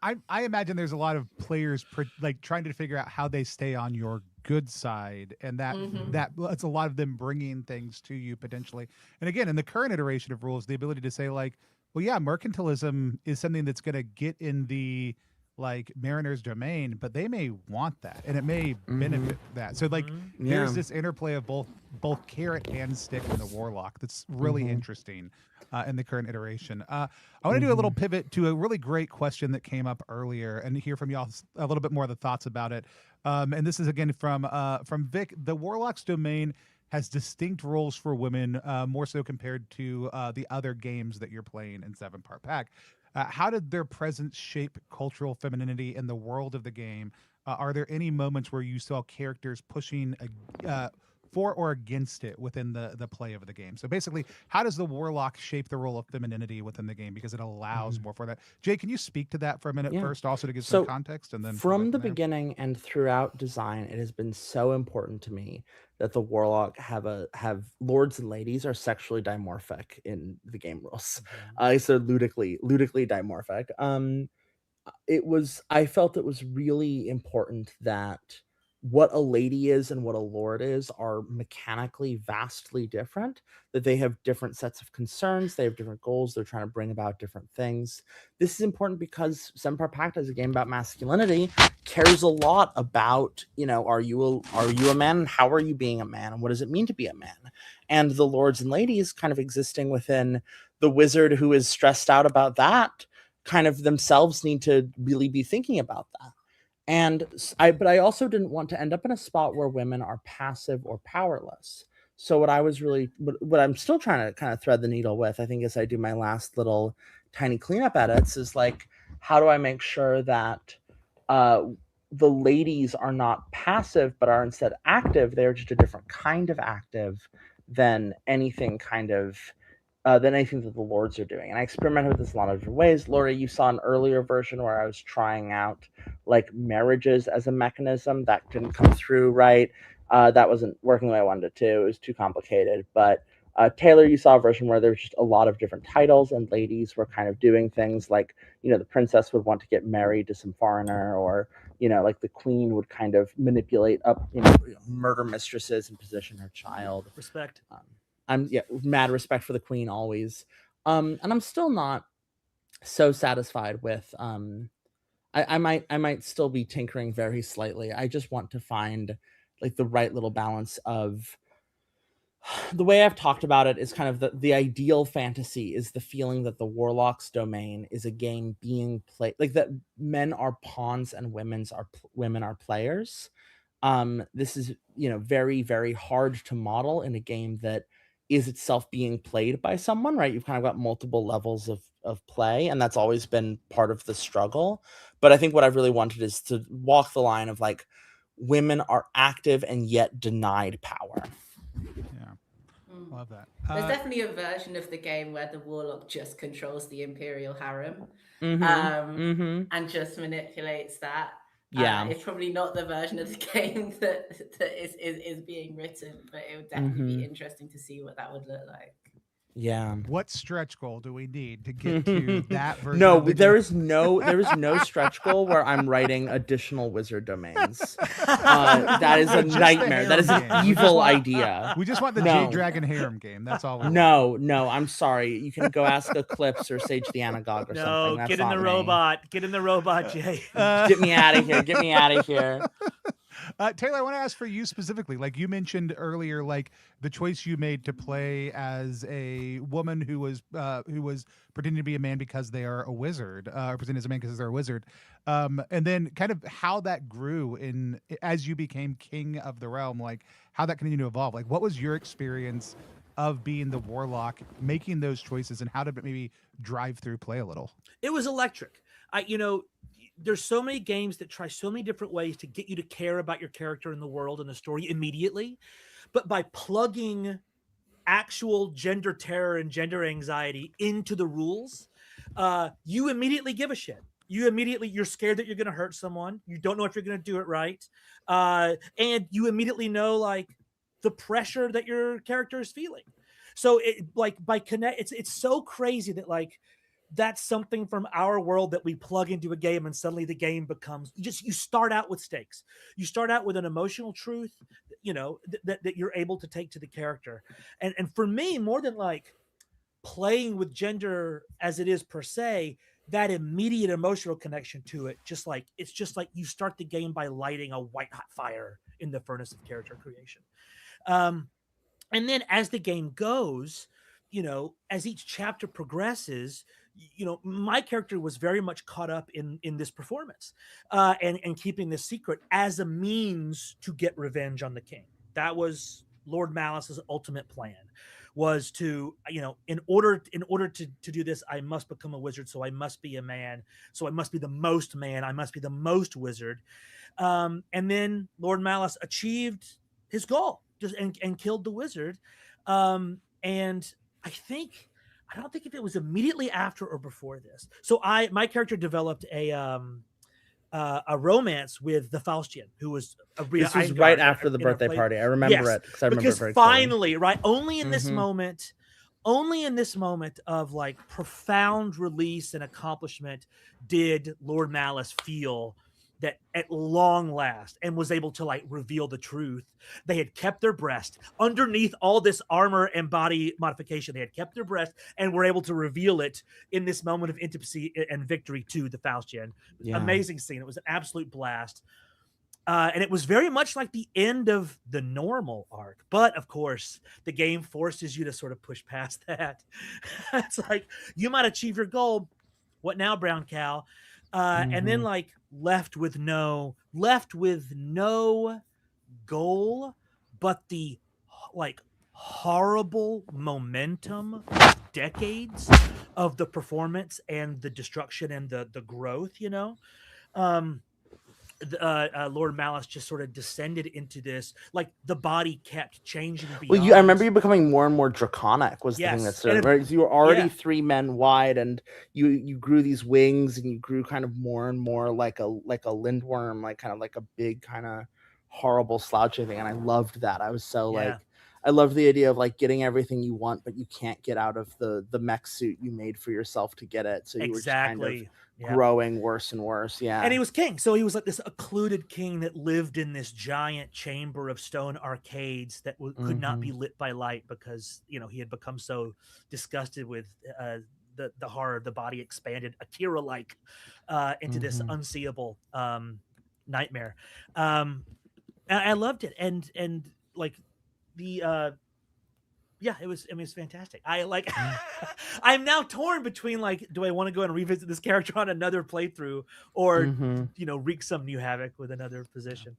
I imagine there's a lot of players like trying to figure out how they stay on your good side, and that's a lot of them bringing things to you potentially. And again, in the current iteration of rules, the ability to say like, well, yeah, mercantilism is something that's going to get in the like Mariner's domain, but they may want that, and it may benefit that. So like, there's this interplay of both carrot and stick in the Warlock that's really interesting in the current iteration. I want to do a little pivot to a really great question that came up earlier and hear from y'all a little bit more of the thoughts about it. And this is again from Vic. The Warlock's domain has distinct roles for women, more so compared to the other games that you're playing in 7-Part Pact. How did their presence shape cultural femininity in the world of the game? Are there any moments where you saw characters pushing for or against it within the play of the game? So basically, how does the Warlock shape the role of femininity within the game? Because it allows more for that. Jay, can you speak to that for a minute first, also to give some context? And then from the beginning and throughout design, it has been so important to me that the Warlock have lords and ladies are sexually dimorphic in the game rules. So ludically dimorphic. I felt it was really important that what a lady is and what a lord is are mechanically vastly different, that they have different sets of concerns, they have different goals, they're trying to bring about different things. This is important because Sempar Pact, as a game about masculinity, cares a lot about, are you a man? How are you being a man? And what does it mean to be a man? And the lords and ladies kind of existing within the wizard who is stressed out about that kind of themselves need to really be thinking about that. But I also didn't want to end up in a spot where women are passive or powerless. So what I'm still trying to kind of thread the needle with, I think, as I do my last little tiny cleanup edits, is like, how do I make sure that the ladies are not passive but are instead active? They're just a different kind of active than anything that the lords are doing. And I experimented with this in a lot of different ways. Laurie, you saw an earlier version where I was trying out like marriages as a mechanism. That didn't come through right. That wasn't working the way I wanted it to. It was too complicated. But Taylor, you saw a version where there was just a lot of different titles and ladies were kind of doing things like, the princess would want to get married to some foreigner, or, like the queen would kind of manipulate up, murder mistresses and position her child. Respect. I'm mad respect for the queen always. And I'm still not so satisfied with I might still be tinkering very slightly. I just want to find like the right little balance of the way I've talked about it is kind of the ideal fantasy is the feeling that the Warlock's domain is a game being played, like that men are pawns and women are players. This is, very, very hard to model in a game that is itself being played by someone, right? You've kind of got multiple levels of play, and that's always been part of the struggle. But I think what I've really wanted is to walk the line of like, women are active and yet denied power. Yeah. Love that. There's definitely a version of the game where the Warlock just controls the Imperial harem and just manipulates that. Yeah. It's probably not the version of the game that is being written, but it would definitely be interesting to see what that would look like. Yeah. What stretch goal do we need to get to that version? No, of the there game? is no stretch goal where I'm writing additional wizard domains. That is a Just the nightmare. That is harem an game. evil idea. We just want the No. Jade Dragon harem game. That's all. We No, I'm sorry. You can go ask Eclipse or Sage the Anagog or something. No, That's get in the on me. robot. Get in the robot, Jay. Get me out of here. Taylor, I want to ask for you specifically. Like you mentioned earlier, like the choice you made to play as a woman who was pretending to be a man because they are a wizard, or pretending as a man because they're a wizard, and then kind of how that grew as you became king of the realm. Like how that continued to evolve. Like what was your experience of being the warlock, making those choices, and how did it maybe drive through play a little? It was electric. There's so many games that try so many different ways to get you to care about your character in the world and the story immediately. But by plugging actual gender terror and gender anxiety into the rules, you immediately give a shit. You're scared that you're going to hurt someone. You don't know if you're going to do it right. And you immediately know like the pressure that your character is feeling. So it's so crazy that like, that's something from our world that we plug into a game and suddenly the game becomes you start out with stakes. You start out with an emotional truth, that you're able to take to the character. And for me, more than like playing with gender as it is per se, that immediate emotional connection to it, it's just like you start the game by lighting a white hot fire in the furnace of character creation. And then as the game goes, as each chapter progresses, my character was very much caught up in this performance and keeping this secret as a means to get revenge on the king. That was Lord Malice's ultimate plan, was to, in order to do this, I must become a wizard. So I must be a man. So I must be the most man. I must be the most wizard. And then Lord Malice achieved his goal and killed the wizard. And I don't think if it was immediately after or before this. So my character developed a romance with the Faustian, who was This was right after the birthday party. I remember it because I remember it very finally, clearly. right? Only in this moment, only in this moment of like profound release and accomplishment did Lord Malice feel that at long last, and was able to like reveal the truth. They had kept their breast underneath all this armor and body modification. They had kept their breast and were able to reveal it in this moment of intimacy and victory to the Faustian. Yeah. Amazing scene. It was an absolute blast. And it was very much like the end of the normal arc. But of course, the game forces you to sort of push past that. It's like, you might achieve your goal. What now, brown cow? And then like left with no goal, but the like horrible momentum of decades of the performance and the destruction and the growth, you know. Lord Malice just sort of descended into this, like the body kept changing beyond. Well, I remember you becoming more and more draconic was the thing that's right. You were already 3 men wide, and you grew these wings, and you grew kind of more and more like a lindworm, like kind of like a big kind of horrible slouching thing. And I loved that. I was so like, I love the idea of like getting everything you want, but you can't get out of the mech suit you made for yourself to get it. So you were just kind of growing worse and worse. Yeah. And he was king. So he was like this occluded king that lived in this giant chamber of stone arcades that could not be lit by light because, you know, he had become so disgusted with the horror of the body expanded Akira-like into this unseeable nightmare. I loved it. And like the it was fantastic. I like I'm now torn between like, do I want to go and revisit this character on another playthrough or you know, wreak some new havoc with another position.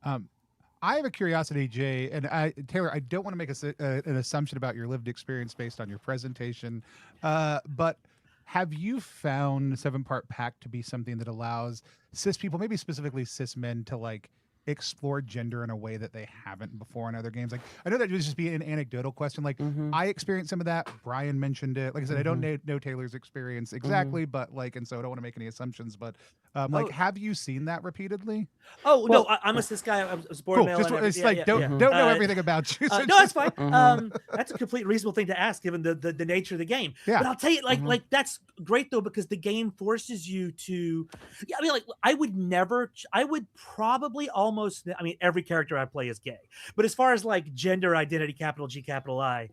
I have a curiosity, Jay, and Taylor, I don't want to make an assumption about your lived experience based on your presentation, but have you found 7-part Pact to be something that allows cis people, maybe specifically cis men, to like explore gender in a way that they haven't before in other games? Like, I know that would just be an anecdotal question. Like, I experienced some of that. Brian mentioned it. Like I said, I don't know Taylor's experience exactly, but like, and so I don't want to make any assumptions. But like, have you seen that repeatedly? Oh well, no, I'm a cis guy. I was born male. Just, it's like don't know everything about you. No, that's fine. That's a complete reasonable thing to ask given the nature of the game. Yeah. But I'll tell you, like that's great though, because the game forces you to. Yeah, I mean, like I would probably almost. I mean, every character I play is gay, but as far as like gender identity, capital G, capital I,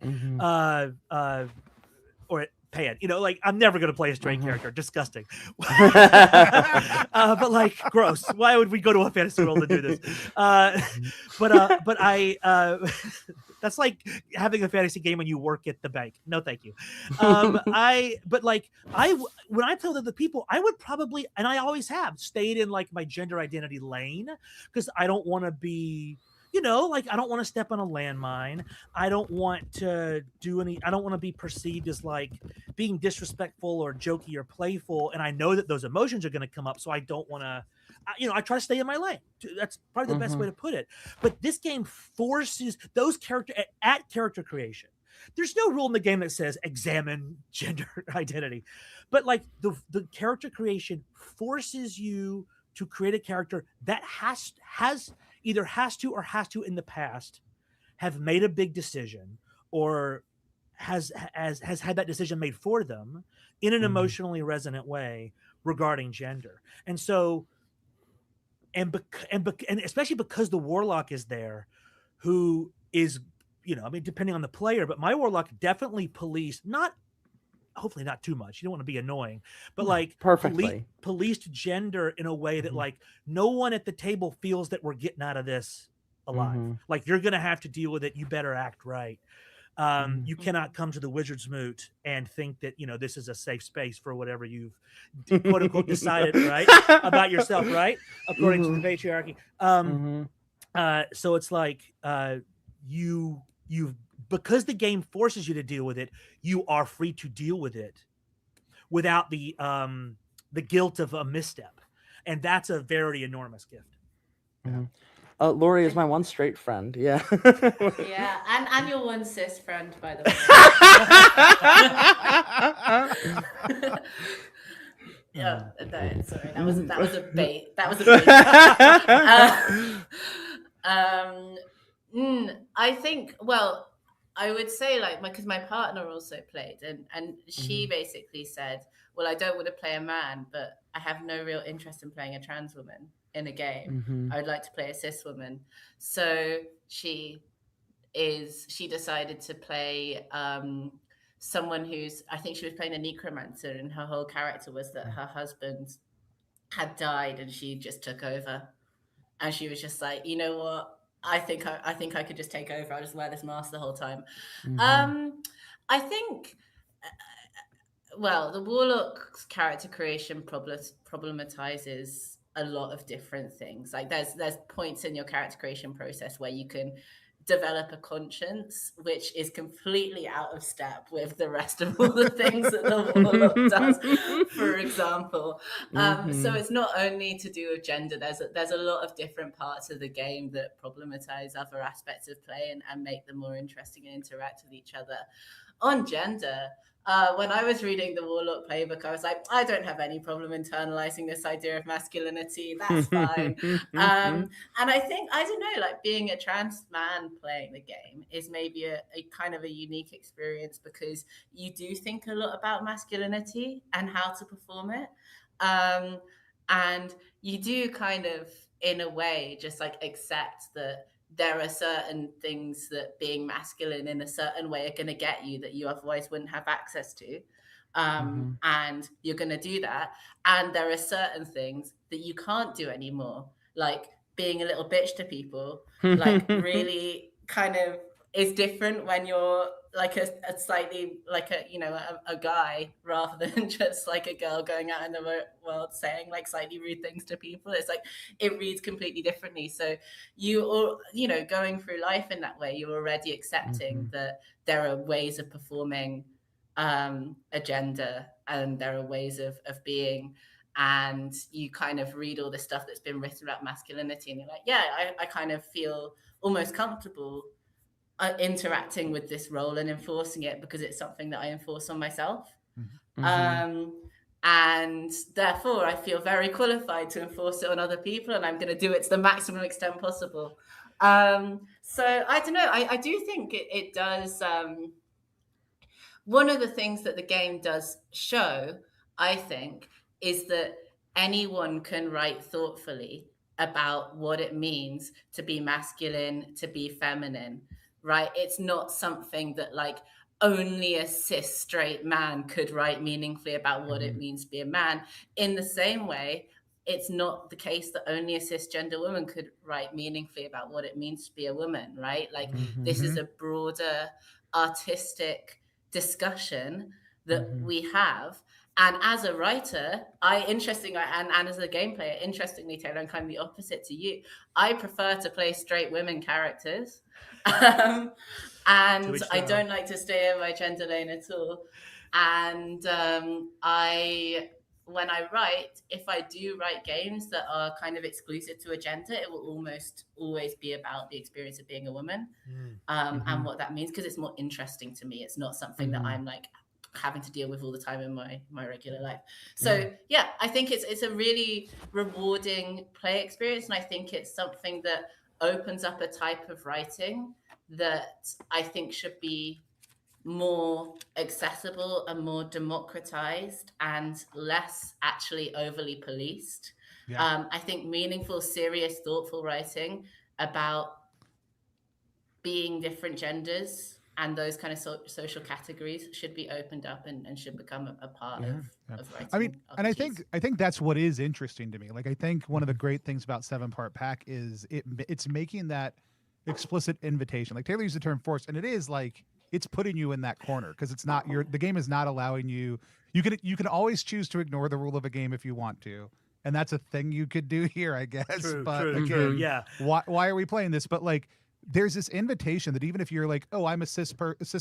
or pan, you know, like I'm never going to play a straight character. Disgusting. But like gross. Why would we go to a fantasy world to do this? But I that's like having a fantasy game when you work at the bank. No, thank you. When I tell other people, I would probably, and I always have stayed in like my gender identity lane because I don't want to be, you know, like I don't want to step on a landmine. I don't want to I don't want to be perceived as like being disrespectful or jokey or playful. And I know that those emotions are going to come up. So I don't want to, you know, I try to stay in my lane. That's probably the best way to put it. But this game forces those at character creation. There's no rule in the game that says examine gender identity, but like the character creation forces you to create a character that has to in the past have made a big decision or has had that decision made for them in an emotionally resonant way regarding gender. And so, and especially because the Warlock is there, who is, you know, I mean, depending on the player, but my Warlock definitely hopefully not too much. You don't want to be annoying, but like policed gender in a way that like no one at the table feels that we're getting out of this alive. Like you're going to have to deal with it. You better act right. You cannot come to the Wizard's Moot and think that, you know, this is a safe space for whatever you've quote unquote decided, right, about yourself, right, according to the patriarchy. So it's like you've because the game forces you to deal with it, you are free to deal with it without the guilt of a misstep, and that's a very enormous gift. Laurie is my one straight friend. Yeah. Yeah, and your one cis friend, by the way. Yeah, no, sorry, that was a bait. That was a bait. I think, well, I would say like because my partner also played, and she basically said, "Well, I don't want to play a man, but I have no real interest in playing a trans woman in a game. I would like to play a cis woman." So she decided to play someone who's, I think she was playing a necromancer, and her whole character was that her husband had died and she just took over, and she was just like, you know what, I think I could just take over. I'll just wear this mask the whole time. I think, well, the Warlock's character creation problematizes a lot of different things. Like there's points in your character creation process where you can develop a conscience, which is completely out of step with the rest of all the things that the Warlock does, for example. So it's not only to do with gender. There's a lot of different parts of the game that problematize other aspects of play and make them more interesting and interact with each other. On gender, when I was reading the Warlock playbook, I was like, I don't have any problem internalizing this idea of masculinity. That's fine. And I think, I don't know, like being a trans man playing the game is maybe a kind of a unique experience, because you do think a lot about masculinity and how to perform it. And you do kind of, in a way, just like accept that there are certain things that being masculine in a certain way are going to get you that you otherwise wouldn't have access to. And you're going to do that. And there are certain things that you can't do anymore, like being a little bitch to people, like really kind of is different when you're like a slightly like a guy rather than just like a girl going out in the world saying like slightly rude things to people. It's like it reads completely differently. So going through life in that way, you're already accepting that there are ways of performing a gender, and there are ways of being, and you kind of read all this stuff that's been written about masculinity, and you're like, yeah, I kind of feel almost comfortable interacting with this role and enforcing it, because it's something that I enforce on myself. And therefore I feel very qualified to enforce it on other people, and I'm going to do it to the maximum extent possible. So I don't know, I do think it does. One of the things that the game does show, I think, is that anyone can write thoughtfully about what it means to be masculine, to be feminine, right? It's not something that like only a cis straight man could write meaningfully about what it means to be a man. In the same way, it's not the case that only a cisgender woman could write meaningfully about what it means to be a woman, right? Like this is a broader artistic discussion that we have. And as a writer, and as a game player, interestingly, Taylor, I'm kind of the opposite to you. I prefer to play straight women characters. And I don't like to stay in my gender lane at all. And when I write, if I do write games that are kind of exclusive to a gender, it will almost always be about the experience of being a woman and what that means, because it's more interesting to me. It's not something that I'm like having to deal with all the time in my regular life. So yeah, I think it's a really rewarding play experience, and I think it's something that opens up a type of writing that I think should be more accessible and more democratized and less actually overly policed. I think meaningful, serious, thoughtful writing about being different genders and those kind of social categories should be opened up and should become a part of writing. I mean, RPGs. and I think that's what is interesting to me. Like, I think one of the great things about 7-part Pact is it's making that explicit invitation. Like Taylor used the term force, and it is like it's putting you in that corner, because it's not the game is not allowing you. You can always choose to ignore the rule of a game if you want to, and that's a thing you could do here, I guess. True, yeah. Why are we playing this? But like, there's this invitation that even if you're like, oh, I'm a cis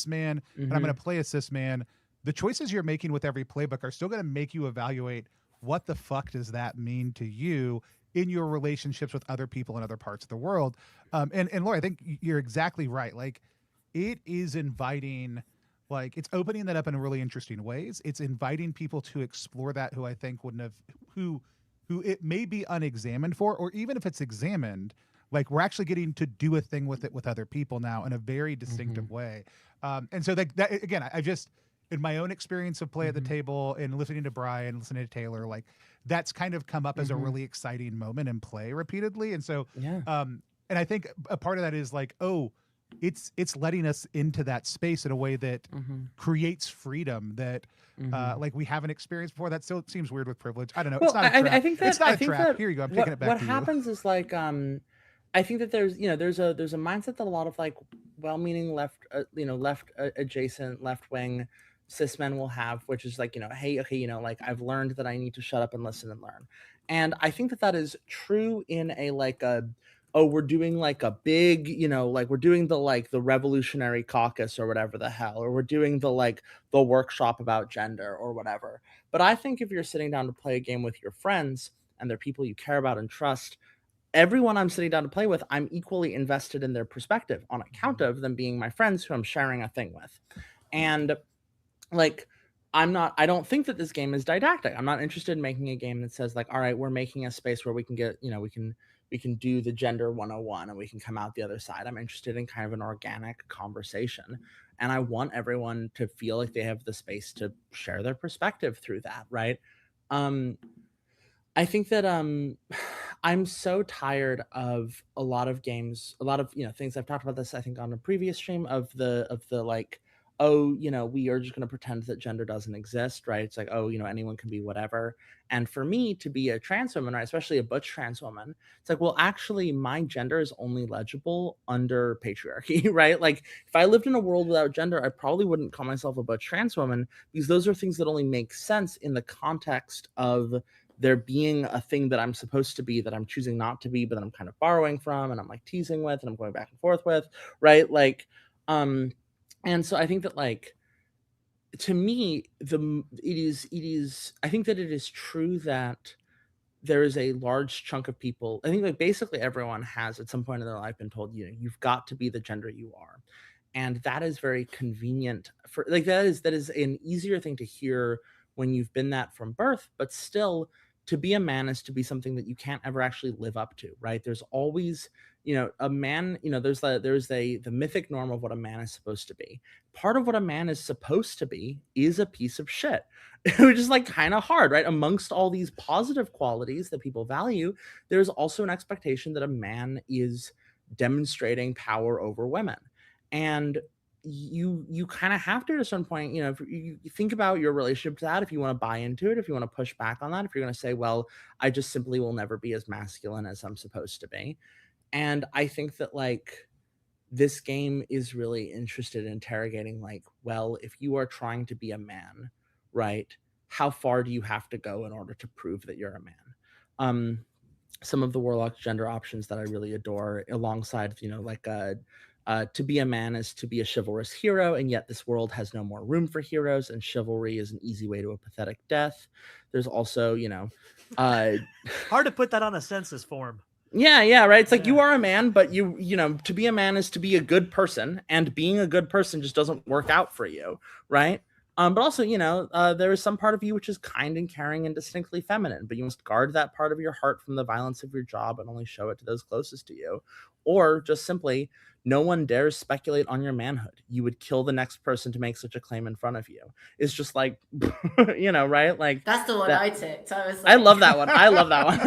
man and I'm going to play a cis man, the choices you're making with every playbook are still going to make you evaluate what the fuck does that mean to you in your relationships with other people in other parts of the world. And Laurie, I think you're exactly right. Like, it is inviting, like, it's opening that up in really interesting ways. It's inviting people to explore that who I think wouldn't have, who it may be unexamined for, or even if it's examined, like we're actually getting to do a thing with it with other people now in a very distinctive way. And so that again, I just in my own experience of play at the table and listening to Brian, listening to Taylor, like that's kind of come up as a really exciting moment in play repeatedly. And so, and I think a part of that is like, oh, it's letting us into that space in a way that creates freedom that like we haven't experienced before. That still seems weird with privilege. I don't know. Well, It's not a trap. I think that it's not I a think trap. that Here you go. I'm taking it back what to happens is like I think that there's there's a mindset that a lot of like well-meaning left adjacent left wing cis men will have, which is like hey, okay, like I've learned that I need to shut up and listen and learn. And I think that that is true in a like a oh, we're doing like a big, like we're doing the revolutionary caucus or whatever the hell, or we're doing the workshop about gender or whatever. But I think if you're sitting down to play a game with your friends and they're people you care about and trust, everyone I'm sitting down to play with, I'm equally invested in their perspective on account of them being my friends who I'm sharing a thing with. And like, I don't think that this game is didactic. I'm not interested in making a game that says like, all right, we're making a space where we can get, we can do the gender 101 and we can come out the other side. I'm interested in kind of an organic conversation. And I want everyone to feel like they have the space to share their perspective through that. Right. I think that I'm so tired of a lot of games, a lot of things. I've talked about this, I think, on a previous stream of the like, oh, we are just going to pretend that gender doesn't exist, right? It's like, oh, anyone can be whatever. And for me to be a trans woman, right, especially a butch trans woman, it's like, well, actually, my gender is only legible under patriarchy, right? Like, if I lived in a world without gender, I probably wouldn't call myself a butch trans woman, because those are things that only make sense in the context of there being a thing that I'm supposed to be that I'm choosing not to be, but that I'm kind of borrowing from and I'm like teasing with and I'm going back and forth with, right? Like, and so I think that like, to me, it is, I think that it is true that there is a large chunk of people, I think like basically everyone has at some point in their life been told, you've got to be the gender you are. And that is very convenient for like, that is an easier thing to hear when you've been that from birth, but still to be a man is to be something that you can't ever actually live up to, right? There's always, a man, there's the mythic norm of what a man is supposed to be. Part of what a man is supposed to be is a piece of shit, which is like kind of hard, right? Amongst all these positive qualities that people value, there's also an expectation that a man is demonstrating power over women. And you kind of have to at a certain point, if you think about your relationship to that, if you want to buy into it, if you want to push back on that, if you're going to say, well, I just simply will never be as masculine as I'm supposed to be. And I think that like this game is really interested in interrogating like, well, if you are trying to be a man, right, how far do you have to go in order to prove that you're a man? Some of the Warlock gender options that I really adore, alongside like to be a man is to be a chivalrous hero, and yet this world has no more room for heroes, and chivalry is an easy way to a pathetic death. There's also hard to put that on a census form. Yeah, right. It's like you are a man, but to be a man is to be a good person, and being a good person just doesn't work out for you, right? But also, there is some part of you which is kind and caring and distinctly feminine, but you must guard that part of your heart from the violence of your job and only show it to those closest to you. Or just simply, no one dares speculate on your manhood. You would kill the next person to make such a claim in front of you. It's just like, right? Like that's the one I ticked. I love that one. I love that one.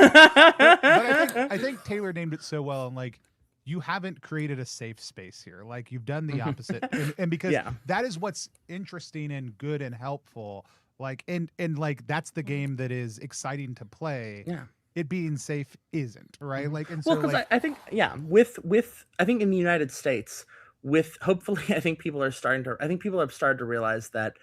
I think Taylor named it so well. And like, you haven't created a safe space here. Like you've done the opposite. And because that is what's interesting and good and helpful. Like, and like, that's the game that is exciting to play. Yeah. It being safe isn't, right? Like, and so because like, I think, with I think in the United States, with hopefully, I think people have started to realize that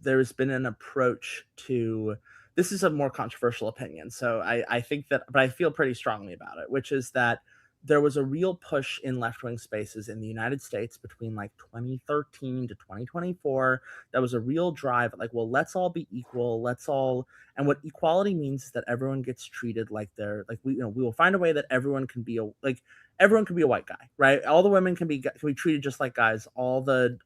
there's been an approach to, this is a more controversial opinion. So I think that, but I feel pretty strongly about it, which is that there was a real push in left-wing spaces in the United States between like 2013 to 2024. That was a real drive, like, well, let's all be equal. And what equality means is that everyone gets treated like they're like, we will find a way that everyone can be a white guy, right? All the women can be treated just like guys. All the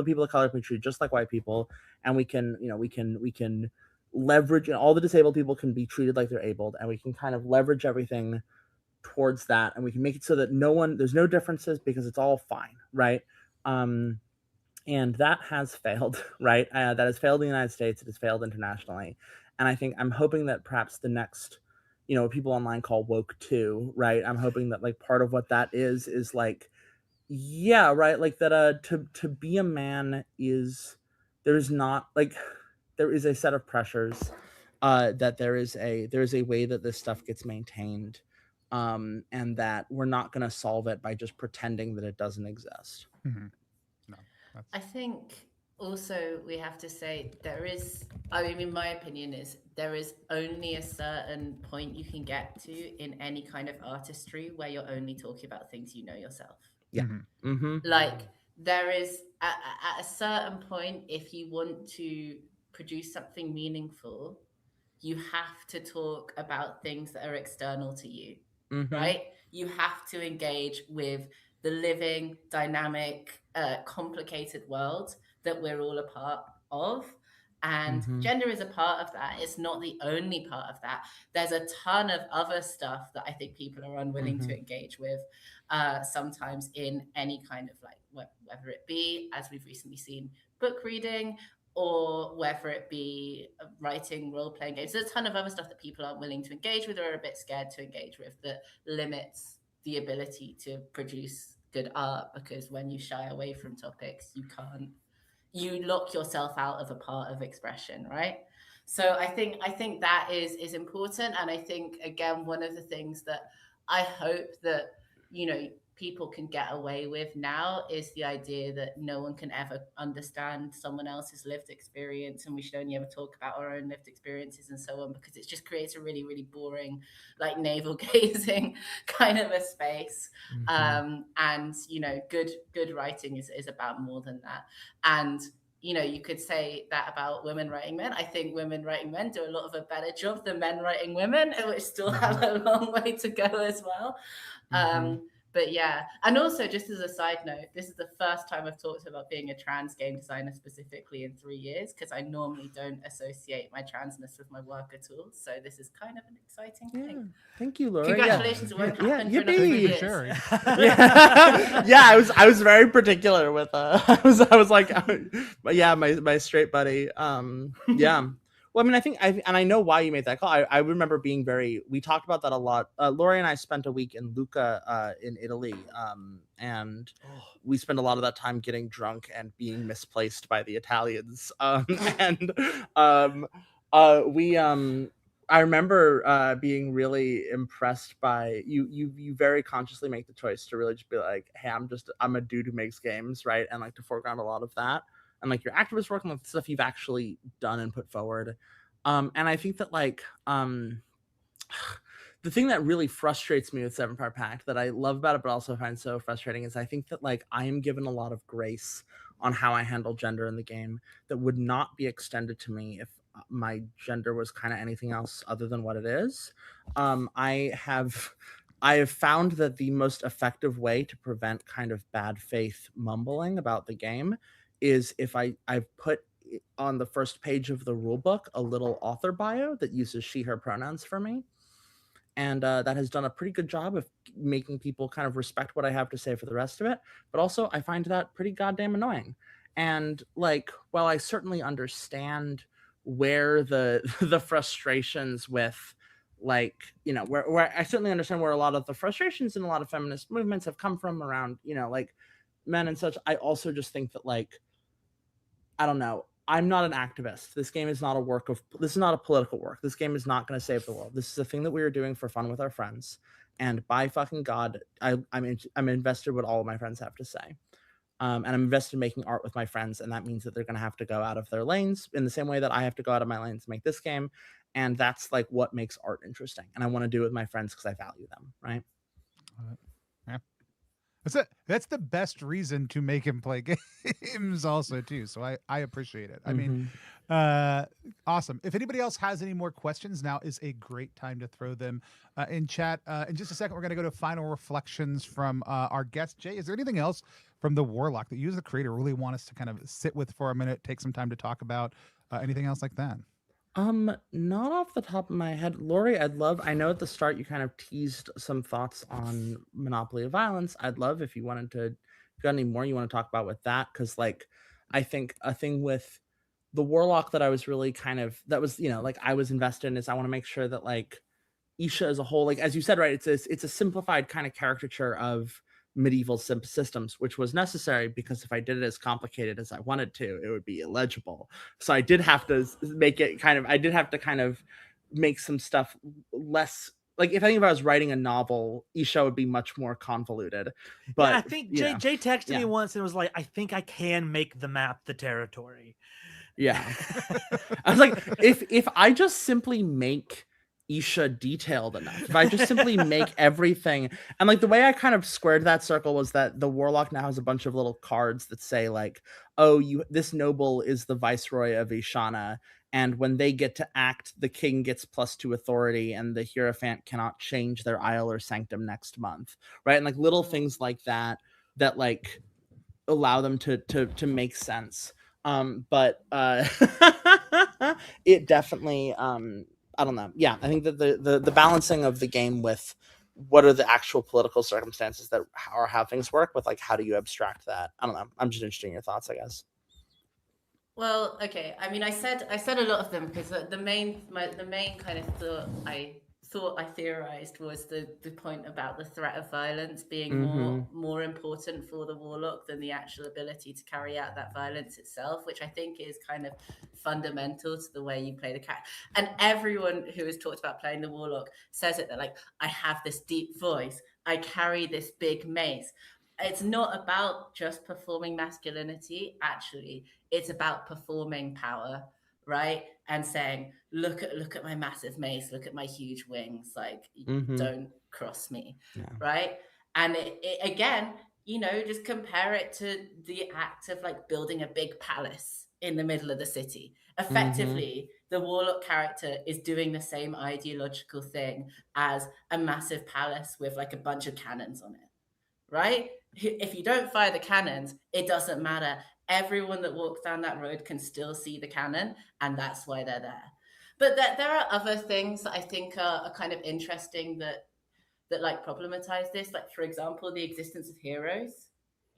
people of color can be treated just like white people. And we can leverage, all the disabled people can be treated like they're abled, and we can kind of leverage everything towards that, and we can make it so that there's no differences because it's all fine, right? And that has failed, right? That has failed in the United States. It has failed internationally. And I'm hoping that perhaps the next, people online call woke 2, right? I'm hoping that like part of what that is like, yeah, right. Like that, to be a man there's not like, there is a set of pressures, that there is a way that this stuff gets maintained. And that we're not going to solve it by just pretending that it doesn't exist. Mm-hmm. No, I think also we have to say my opinion is there is only a certain point you can get to in any kind of artistry where you're only talking about things you know yourself. Yeah. Mm-hmm. Mm-hmm. Like there is at a certain point, if you want to produce something meaningful, you have to talk about things that are external to you, right? You have to engage with the living, dynamic, complicated world that we're all a part of. And gender is a part of that. It's not the only part of that. There's a ton of other stuff that I think people are unwilling to engage with, sometimes in any kind of like, whether it be, as we've recently seen, book reading, or whether it be writing role-playing games. There's a ton of other stuff that people aren't willing to engage with or are a bit scared to engage with that limits the ability to produce good art, because when you shy away from topics, you lock yourself out of a part of expression, right? So I think that is important. And I think, again, one of the things that I hope that, people can get away with now is the idea that no one can ever understand someone else's lived experience, and we should only ever talk about our own lived experiences and so on, because it just creates a really, really boring, like, navel gazing kind of a space. And good writing is about more than that. And you could say that about women writing men. I think women writing men do a lot of a better job than men writing women, which still have a long way to go as well. But yeah, and also just as a side note, this is the first time I've talked about being a trans game designer specifically in 3 years, because I normally don't associate my transness with my work at all. So this is kind of an exciting thing. Thank you, Laurie. Congratulations, it won't happen for another yippee. 3 years. Sure. I was very particular with I was like, but yeah, my straight buddy. Yeah. Well, I mean, I know why you made that call. I remember we talked about that a lot. Laurie and I spent a week in Lucca, in Italy. And we spent a lot of that time getting drunk and being misplaced by the Italians. I remember being really impressed by you very consciously make the choice to really just be like, hey, I'm a dude who makes games, right? And like to foreground a lot of that. And like your activist work and like the stuff you've actually done and put forward. And I think that like the thing that really frustrates me with 7-Part Pact that I love about it but also find so frustrating is I think that like I am given a lot of grace on how I handle gender in the game that would not be extended to me if my gender was kind of anything else other than what it is. I have found that the most effective way to prevent kind of bad faith mumbling about the game is if I've put on the first page of the rule book a little author bio that uses she, her pronouns for me. And that has done a pretty good job of making people kind of respect what I have to say for the rest of it. But also I find that pretty goddamn annoying. And like, while I certainly understand where the frustrations with like, where I certainly understand where a lot of the frustrations in a lot of feminist movements have come from around, like men and such. I also just think that like, I don't know. I'm not an activist. This game is not this is not a political work. This game is not going to save the world. This is a thing that we are doing for fun with our friends. And by fucking God, I'm invested what all of my friends have to say. And I'm invested in making art with my friends. And that means that they're going to have to go out of their lanes in the same way that I have to go out of my lanes to make this game. And that's like what makes art interesting. And I want to do it with my friends because I value them. Right. Yeah. That's the best reason to make him play games also too. So I appreciate it. I mean, awesome. If anybody else has any more questions, now is a great time to throw them in chat. In just a second, we're going to go to final reflections from our guest. Jay, is there anything else from the Warlock that you as the creator really want us to kind of sit with for a minute, take some time to talk about? Anything else like that? Not off the top of my head. Laurie, I know at the start you kind of teased some thoughts on Monopoly of Violence. I'd love if you wanted to, if you got any more you want to talk about with that. Cause like, I think a thing with the Warlock that I was really kind of, that was, like I was invested in is I want to make sure that like Isha as a whole, like, as you said, right, it's a simplified kind of caricature of medieval systems, which was necessary because if I did it as complicated as I wanted to, it would be illegible. So I did have to make it kind of make some stuff less, like if I was writing a novel, Isha would be much more convoluted. But yeah, I think Jay texted me once and was like, I think I can make the map the territory. Yeah. I was like, if I just simply make Isha detailed enough, if I just simply make everything, and like the way I kind of squared that circle was that the Warlock now has a bunch of little cards that say like, oh, this noble is the viceroy of Ishana, and when they get to act, the king gets +2 authority, and the Hierophant cannot change their isle or sanctum next month, right? And like little things like that like allow them to make sense. But it definitely I don't know. Yeah, I think that the balancing of the game with what are the actual political circumstances that or how things work with like how do you abstract that? I don't know. I'm just interested in your thoughts, I guess. Well, okay. I mean, I said a lot of them because the main kind of thought I theorized was the point about the threat of violence being more important for the Warlock than the actual ability to carry out that violence itself, which I think is kind of fundamental to the way you play the character. And everyone who has talked about playing the Warlock says it. They're like, I have this deep voice. I carry this big mace. It's not about just performing masculinity, actually. It's about performing power, right? And saying, look at my massive mace, look at my huge wings, like don't cross me, right? And it again, just compare it to the act of like building a big palace in the middle of the city. Effectively, the Warlock character is doing the same ideological thing as a massive palace with like a bunch of cannons on it, right? If you don't fire the cannons, it doesn't matter. Everyone that walks down that road can still see the cannon, and that's why they're there. But there are other things that I think are kind of interesting that like problematize this. Like, for example, the existence of heroes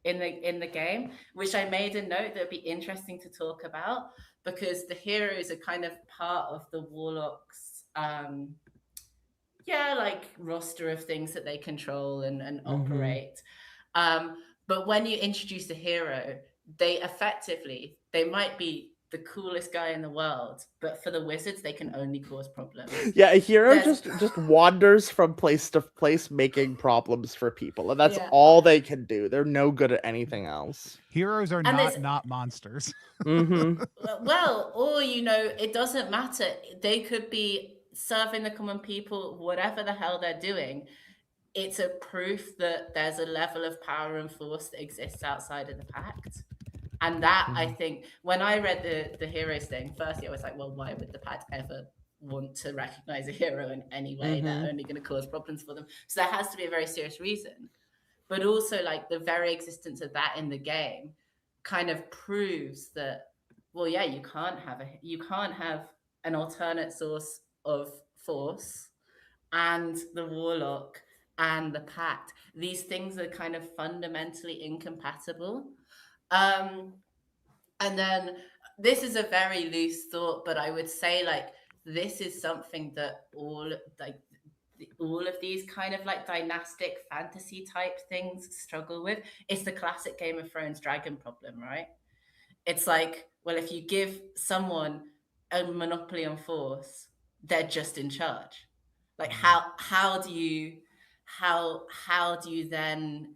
in the game, which I made a note that would be interesting to talk about, because the heroes are kind of part of the Warlock's like roster of things that they control and operate. But when you introduce a hero, they might be the coolest guy in the world, but for the wizards, they can only cause problems. Yeah, a hero just wanders from place to place making problems for people, and that's all they can do. They're no good at anything else. Heroes are not monsters. Well, or it doesn't matter. They could be serving the common people, whatever the hell they're doing. It's a proof that there's a level of power and force that exists outside of the Pact. And that, I think, when I read the heroes thing, firstly, I was like, well, why would the Pact ever want to recognize a hero in any way? They're only going to cause problems for them. So there has to be a very serious reason. But also, like, the very existence of that in the game kind of proves that, well, yeah, you can't have an alternate source of force and the Warlock and the Pact. These things are kind of fundamentally incompatible. And then this is a very loose thought, but I would say like this is something that all of these kind of like dynastic fantasy type things struggle with. It's the classic Game of Thrones dragon problem, right? It's like, well, if you give someone a monopoly on force, they're just in charge. Like how do you then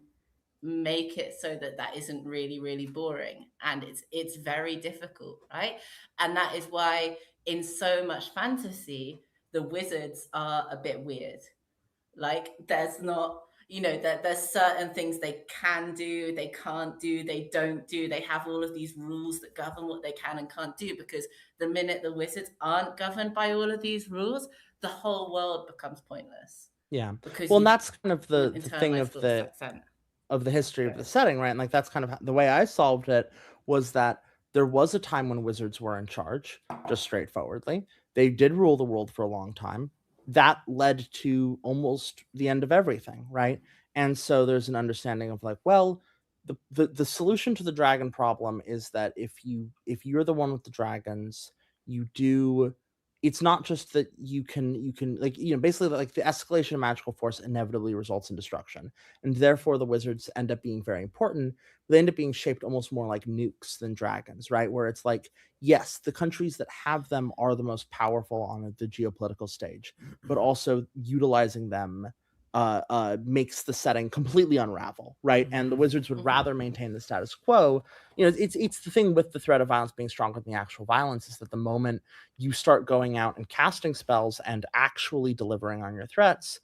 make it so that isn't really, really boring? And it's very difficult, right? And that is why in so much fantasy, the wizards are a bit weird. Like there's not, there's certain things they can do, they can't do, they don't do. They have all of these rules that govern what they can and can't do, because the minute the wizards aren't governed by all of these rules, the whole world becomes pointless. Yeah. Well, and that's kind of the thing of the history of the setting, right? And like that's kind of the way I solved it was that there was a time when wizards were in charge, just straightforwardly. They did rule the world for a long time. That led to almost the end of everything, right? And so there's an understanding of like, well, the solution to the dragon problem is that if you're the one with the dragons, you do, it's not just that you can like, basically like the escalation of magical force inevitably results in destruction, and therefore the wizards end up being very important. They end up being shaped almost more like nukes than dragons, right? Where it's like, yes, the countries that have them are the most powerful on the geopolitical stage, but also utilizing them makes the setting completely unravel, right? And the wizards would rather maintain the status quo. It's the thing with the threat of violence being stronger than the actual violence, is that the moment you start going out and casting spells and actually delivering on your threats,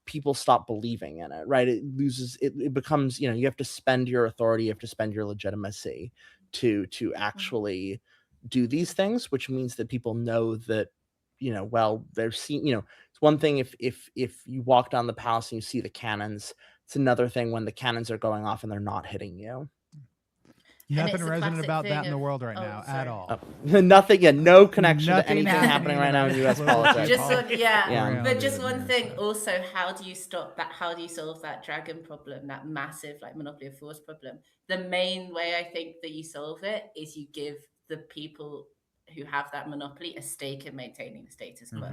people stop believing in it, right? It loses, it becomes, you have to spend your authority, you have to spend your legitimacy to actually do these things, which means that people know that, well, they're seeing, it's one thing if you walk down the palace and you see the cannons. It's another thing when the cannons are going off and they're not hitting you. Nothing resonant about that in the world right now at all. Nothing, no connection to anything happening right now in U.S. politics. Just one thing. Also, how do you stop that? How do you solve that dragon problem? That massive monopoly of force problem. The main way I think that you solve it is you give the people who have that monopoly a stake in maintaining the status quo.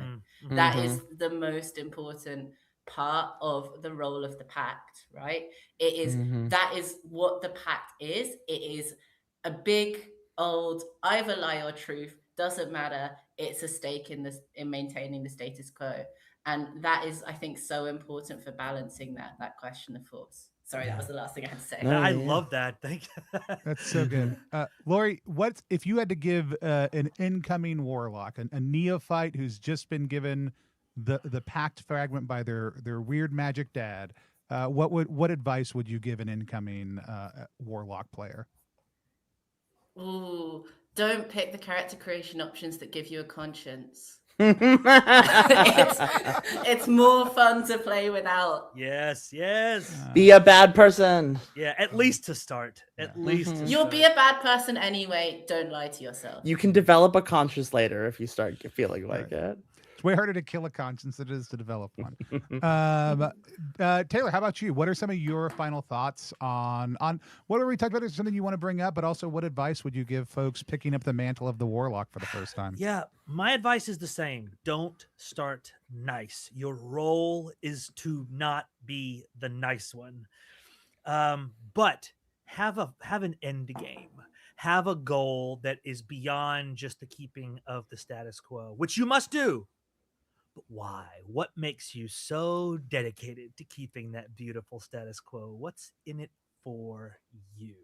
That is the most important part of the role of the Pact, right? It is that is what the Pact is. It is a big old either lie or truth, doesn't matter. It's a stake in maintaining the status quo, and that is, I think, so important for balancing that question of force. Sorry, that was the last thing I had to say. I love that. Thank you. That's so good. Laurie, what if you had to give an incoming warlock, a neophyte who's just been given the Pact fragment by their weird magic dad? What advice would you give an incoming warlock player? Ooh, don't pick the character creation options that give you a conscience. it's more fun to play without. Yes. Be a bad person. Yeah, at least to start. You'll be a bad person anyway. Don't lie to yourself. You can develop a conscience later if you start feeling like it. It's way harder to kill a conscience than it is to develop one. Taylor, how about you? What are some of your final thoughts on what are we talking about? Is something you want to bring up, but also what advice would you give folks picking up the mantle of the warlock for the first time? Yeah, my advice is the same. Don't start nice. Your role is to not be the nice one. But have an end game. Have a goal that is beyond just the keeping of the status quo, which you must do. But why? What makes you so dedicated to keeping that beautiful status quo? What's in it for you?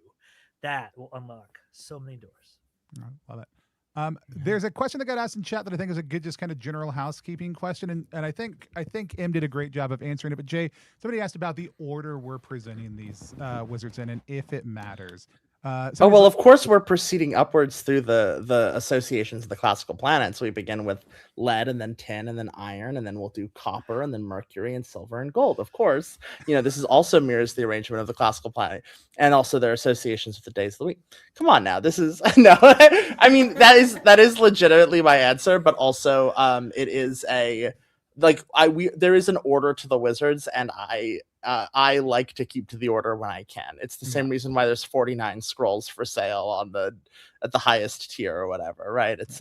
That will unlock so many doors. I love it. There's a question that got asked in chat that I think is a good, just kind of general housekeeping question, and I think M did a great job of answering it. But Jay, somebody asked about the order we're presenting these wizards in, and if it matters. Of course we're proceeding upwards through the associations of the classical planets. We begin with lead, and then tin, and then iron, and then we'll do copper, and then mercury, and silver, and gold. Of course, this is also mirrors the arrangement of the classical planet, and also their associations with the days of the week. Come on now, this is no. I mean, that is legitimately my answer, but also it is a there is an order to the wizards, and I like to keep to the order when I can. It's the same reason why there's 49 scrolls for sale at the highest tier or whatever, right? It's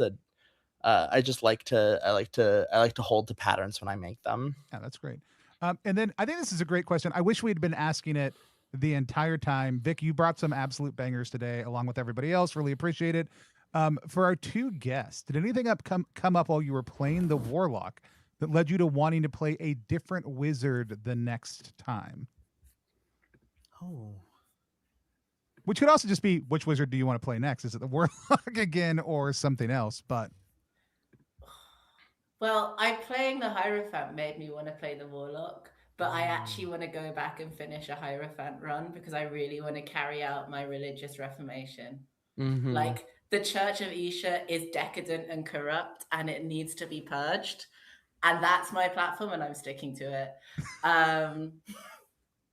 I like to hold to patterns when I make them. Yeah, that's great. And then I think this is a great question. I wish we had been asking it the entire time. Vic, you brought some absolute bangers today, along with everybody else. Really appreciate it. For our two guests, did anything come up while you were playing the warlock that led you to wanting to play a different wizard the next time? Oh. Which could also just be, which wizard do you want to play next? Is it the warlock again or something else? But well, playing the Hierophant made me want to play the warlock, but I actually want to go back and finish a Hierophant run because I really want to carry out my religious reformation. Like, the Church of Isha is decadent and corrupt, and it needs to be purged. And that's my platform, and I'm sticking to it.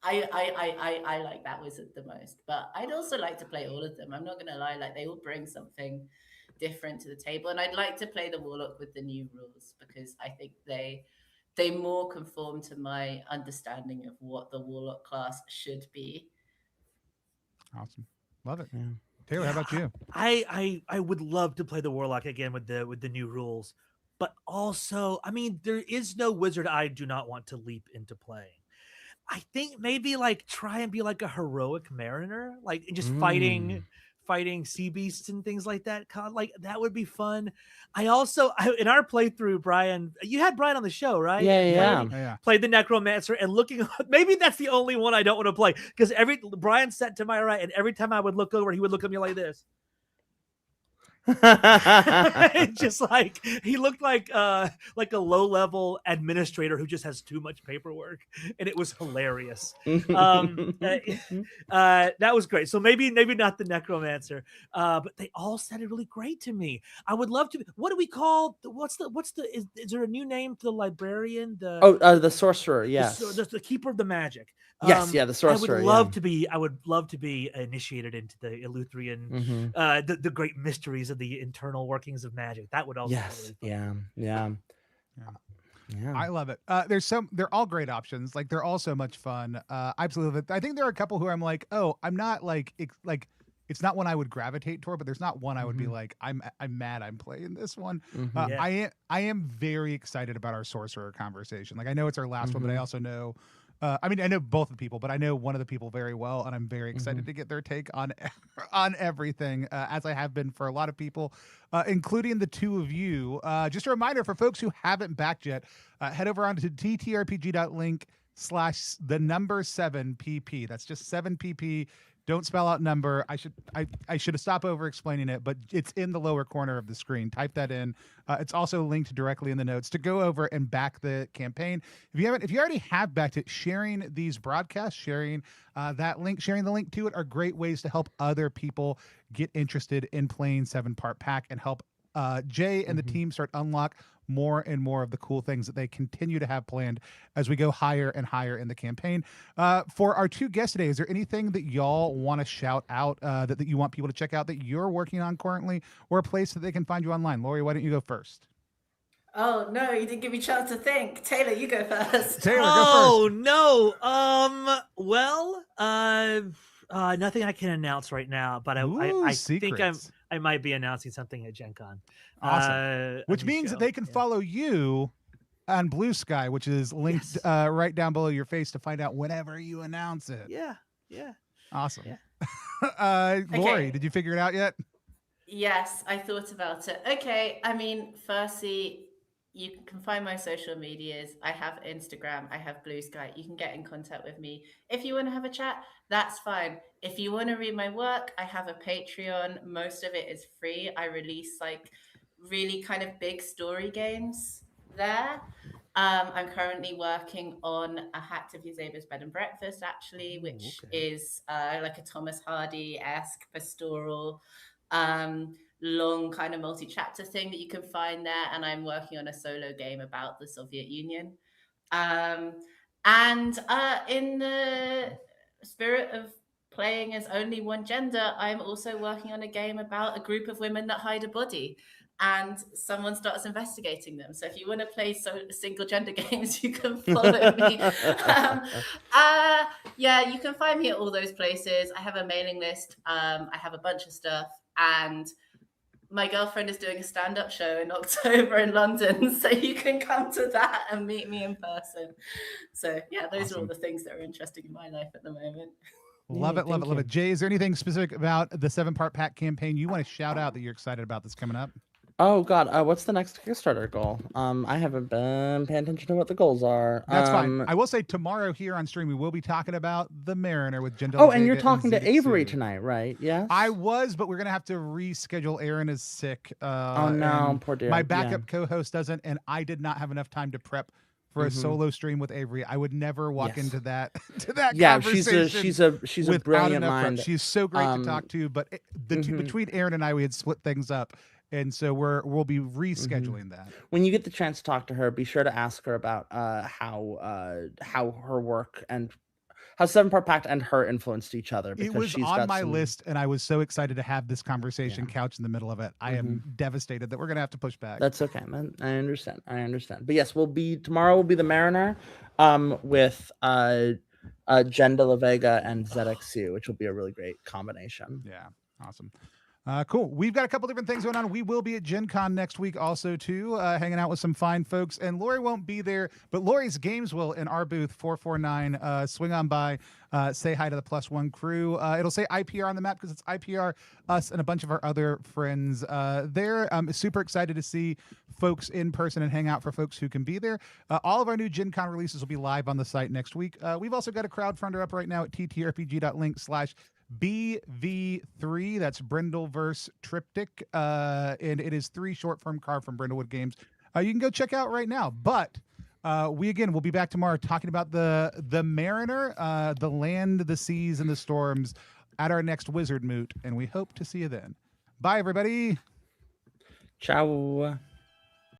I like that wizard the most, but I'd also like to play all of them. I'm not gonna lie, like they all bring something different to the table, and I'd like to play the warlock with the new rules because I think they more conform to my understanding of what the warlock class should be. Awesome. Love it. Yeah. Taylor, how about you? I would love to play the warlock again with the new rules, but also, I mean, there is no wizard I do not want to leap into playing. I think maybe like try and be like a heroic mariner, like just fighting sea beasts and things like that. Like that would be fun. In our playthrough, Brian, you had Brian on the show, right? Yeah. Yeah. Played the necromancer and looking. Maybe that's the only one I don't want to play because Brian sat to my right, and every time I would look over, he would look at me like this. Just like he looked like a low-level administrator who just has too much paperwork, and it was hilarious. That was great. So maybe not the necromancer, but they all sounded really great to me. I would love to. What do we call? What's the? Is there a new name to the librarian? The sorcerer. Yes. The keeper of the magic. Yes, the sorcerer. I would love to be initiated into the Eleutherian, the great mysteries of the internal workings of magic. That would also be really fun. Yeah. I love it. They're all great options. Like they're all so much fun. Absolutely. I think there are a couple who I'm like, oh, I'm not like it's not one I would gravitate toward, but there's not one I would be like, I'm mad I'm playing this one. I am very excited about our sorcerer conversation. Like I know it's our last one, but I also know I mean, I know both of the people, but I know one of the people very well, and I'm very excited to get their take on everything, as I have been for a lot of people, including the two of you. Just a reminder for folks who haven't backed yet, head over onto ttrpg.link/7pp. That's just 7pp. Don't spell out number. I should have stopped over explaining it, but it's in the lower corner of the screen. Type that in. It's also linked directly in the notes to go over and back the campaign. If you already have backed it, sharing these broadcasts, sharing that link, sharing the link to it are great ways to help other people get interested in playing 7-part Pact and help Jay and the team start unlock more and more of the cool things that they continue to have planned as we go higher and higher in the campaign. For our two guests today, is there anything that y'all want to shout out that you want people to check out that you're working on currently, or a place that they can find you online? Laurie, why don't you go first? Oh no, you didn't give me a chance to think. Taylor, you go first. Taylor, go first. No. Nothing I can announce right now, but I think I might be announcing something at Gen Con. Awesome. Which means that they can follow you on Blue Sky, which is linked right down below your face to find out whenever you announce it. Yeah. Awesome. Yeah. Laurie, did you figure it out yet? Yes, I thought about it. Okay, I mean, firstly, you can find my social medias. I have Instagram, I have Blue Sky. You can get in contact with me. If you want to have a chat, that's fine. If you want to read my work, I have a Patreon. Most of it is free. I release like really kind of big story games there. I'm currently working on a Hack to Zaber's Bed and Breakfast, actually, which is like a Thomas Hardy-esque pastoral long kind of multi-chapter thing that you can find there. And I'm working on a solo game about the Soviet Union. And in the spirit of playing as only one gender, I'm also working on a game about a group of women that hide a body and someone starts investigating them. So if you want to play single gender games, you can follow me. You can find me at all those places. I have a mailing list. I have a bunch of stuff, and my girlfriend is doing a stand-up show in October in London, so you can come to that and meet me in person. So yeah, those are all the things that are interesting in my life at the moment. Love it. Jay, is there anything specific about the 7-part Pact campaign you want to shout out that you're excited about that's coming up? Oh God, what's the next Kickstarter goal? I haven't been paying attention to what the goals are. That's fine. I will say tomorrow here on stream we will be talking about the Mariner with Jindal. Oh, and you're talking to Avery tonight, right? Yes. I was, but we're gonna have to reschedule. Aaron is sick. Oh no, poor dear. My backup co-host doesn't, and I did not have enough time to prep for a solo stream with Avery. I would never walk into that conversation. she's a brilliant mind. She's so great to talk to, but between Aaron and I, we had split things up. And so we'll be rescheduling that. When you get the chance to talk to her, be sure to ask her about how her work and how 7-Part Pact and her influenced each other. It Because was she's on got my some- list, and I was so excited to have this conversation Yeah. couched in the middle of it. I am devastated that we're going to have to push back. That's okay, man. I understand. But yes, tomorrow will be the Mariner, with Jen de la Vega and ZXU, which will be a really great combination. Yeah, awesome. Cool. We've got a couple different things going on. We will be at Gen Con next week also, too, hanging out with some fine folks. And Laurie won't be there, but Laurie's games will in our booth, 449. Swing on by, say hi to the Plus One crew. It'll say IPR on the map because it's IPR, us, and a bunch of our other friends there. I'm super excited to see folks in person and hang out for folks who can be there. All of our new Gen Con releases will be live on the site next week. We've also got a crowdfunder up right now at ttrpg.link/BV3. That's Brindleverse Triptych. And it is 3 short form carved from Brindlewood Games. You can go check out right now. But we'll be back tomorrow talking about the Mariner, the land, the seas, and the storms at our next Wizard Moot. And we hope to see you then. Bye, everybody. Ciao.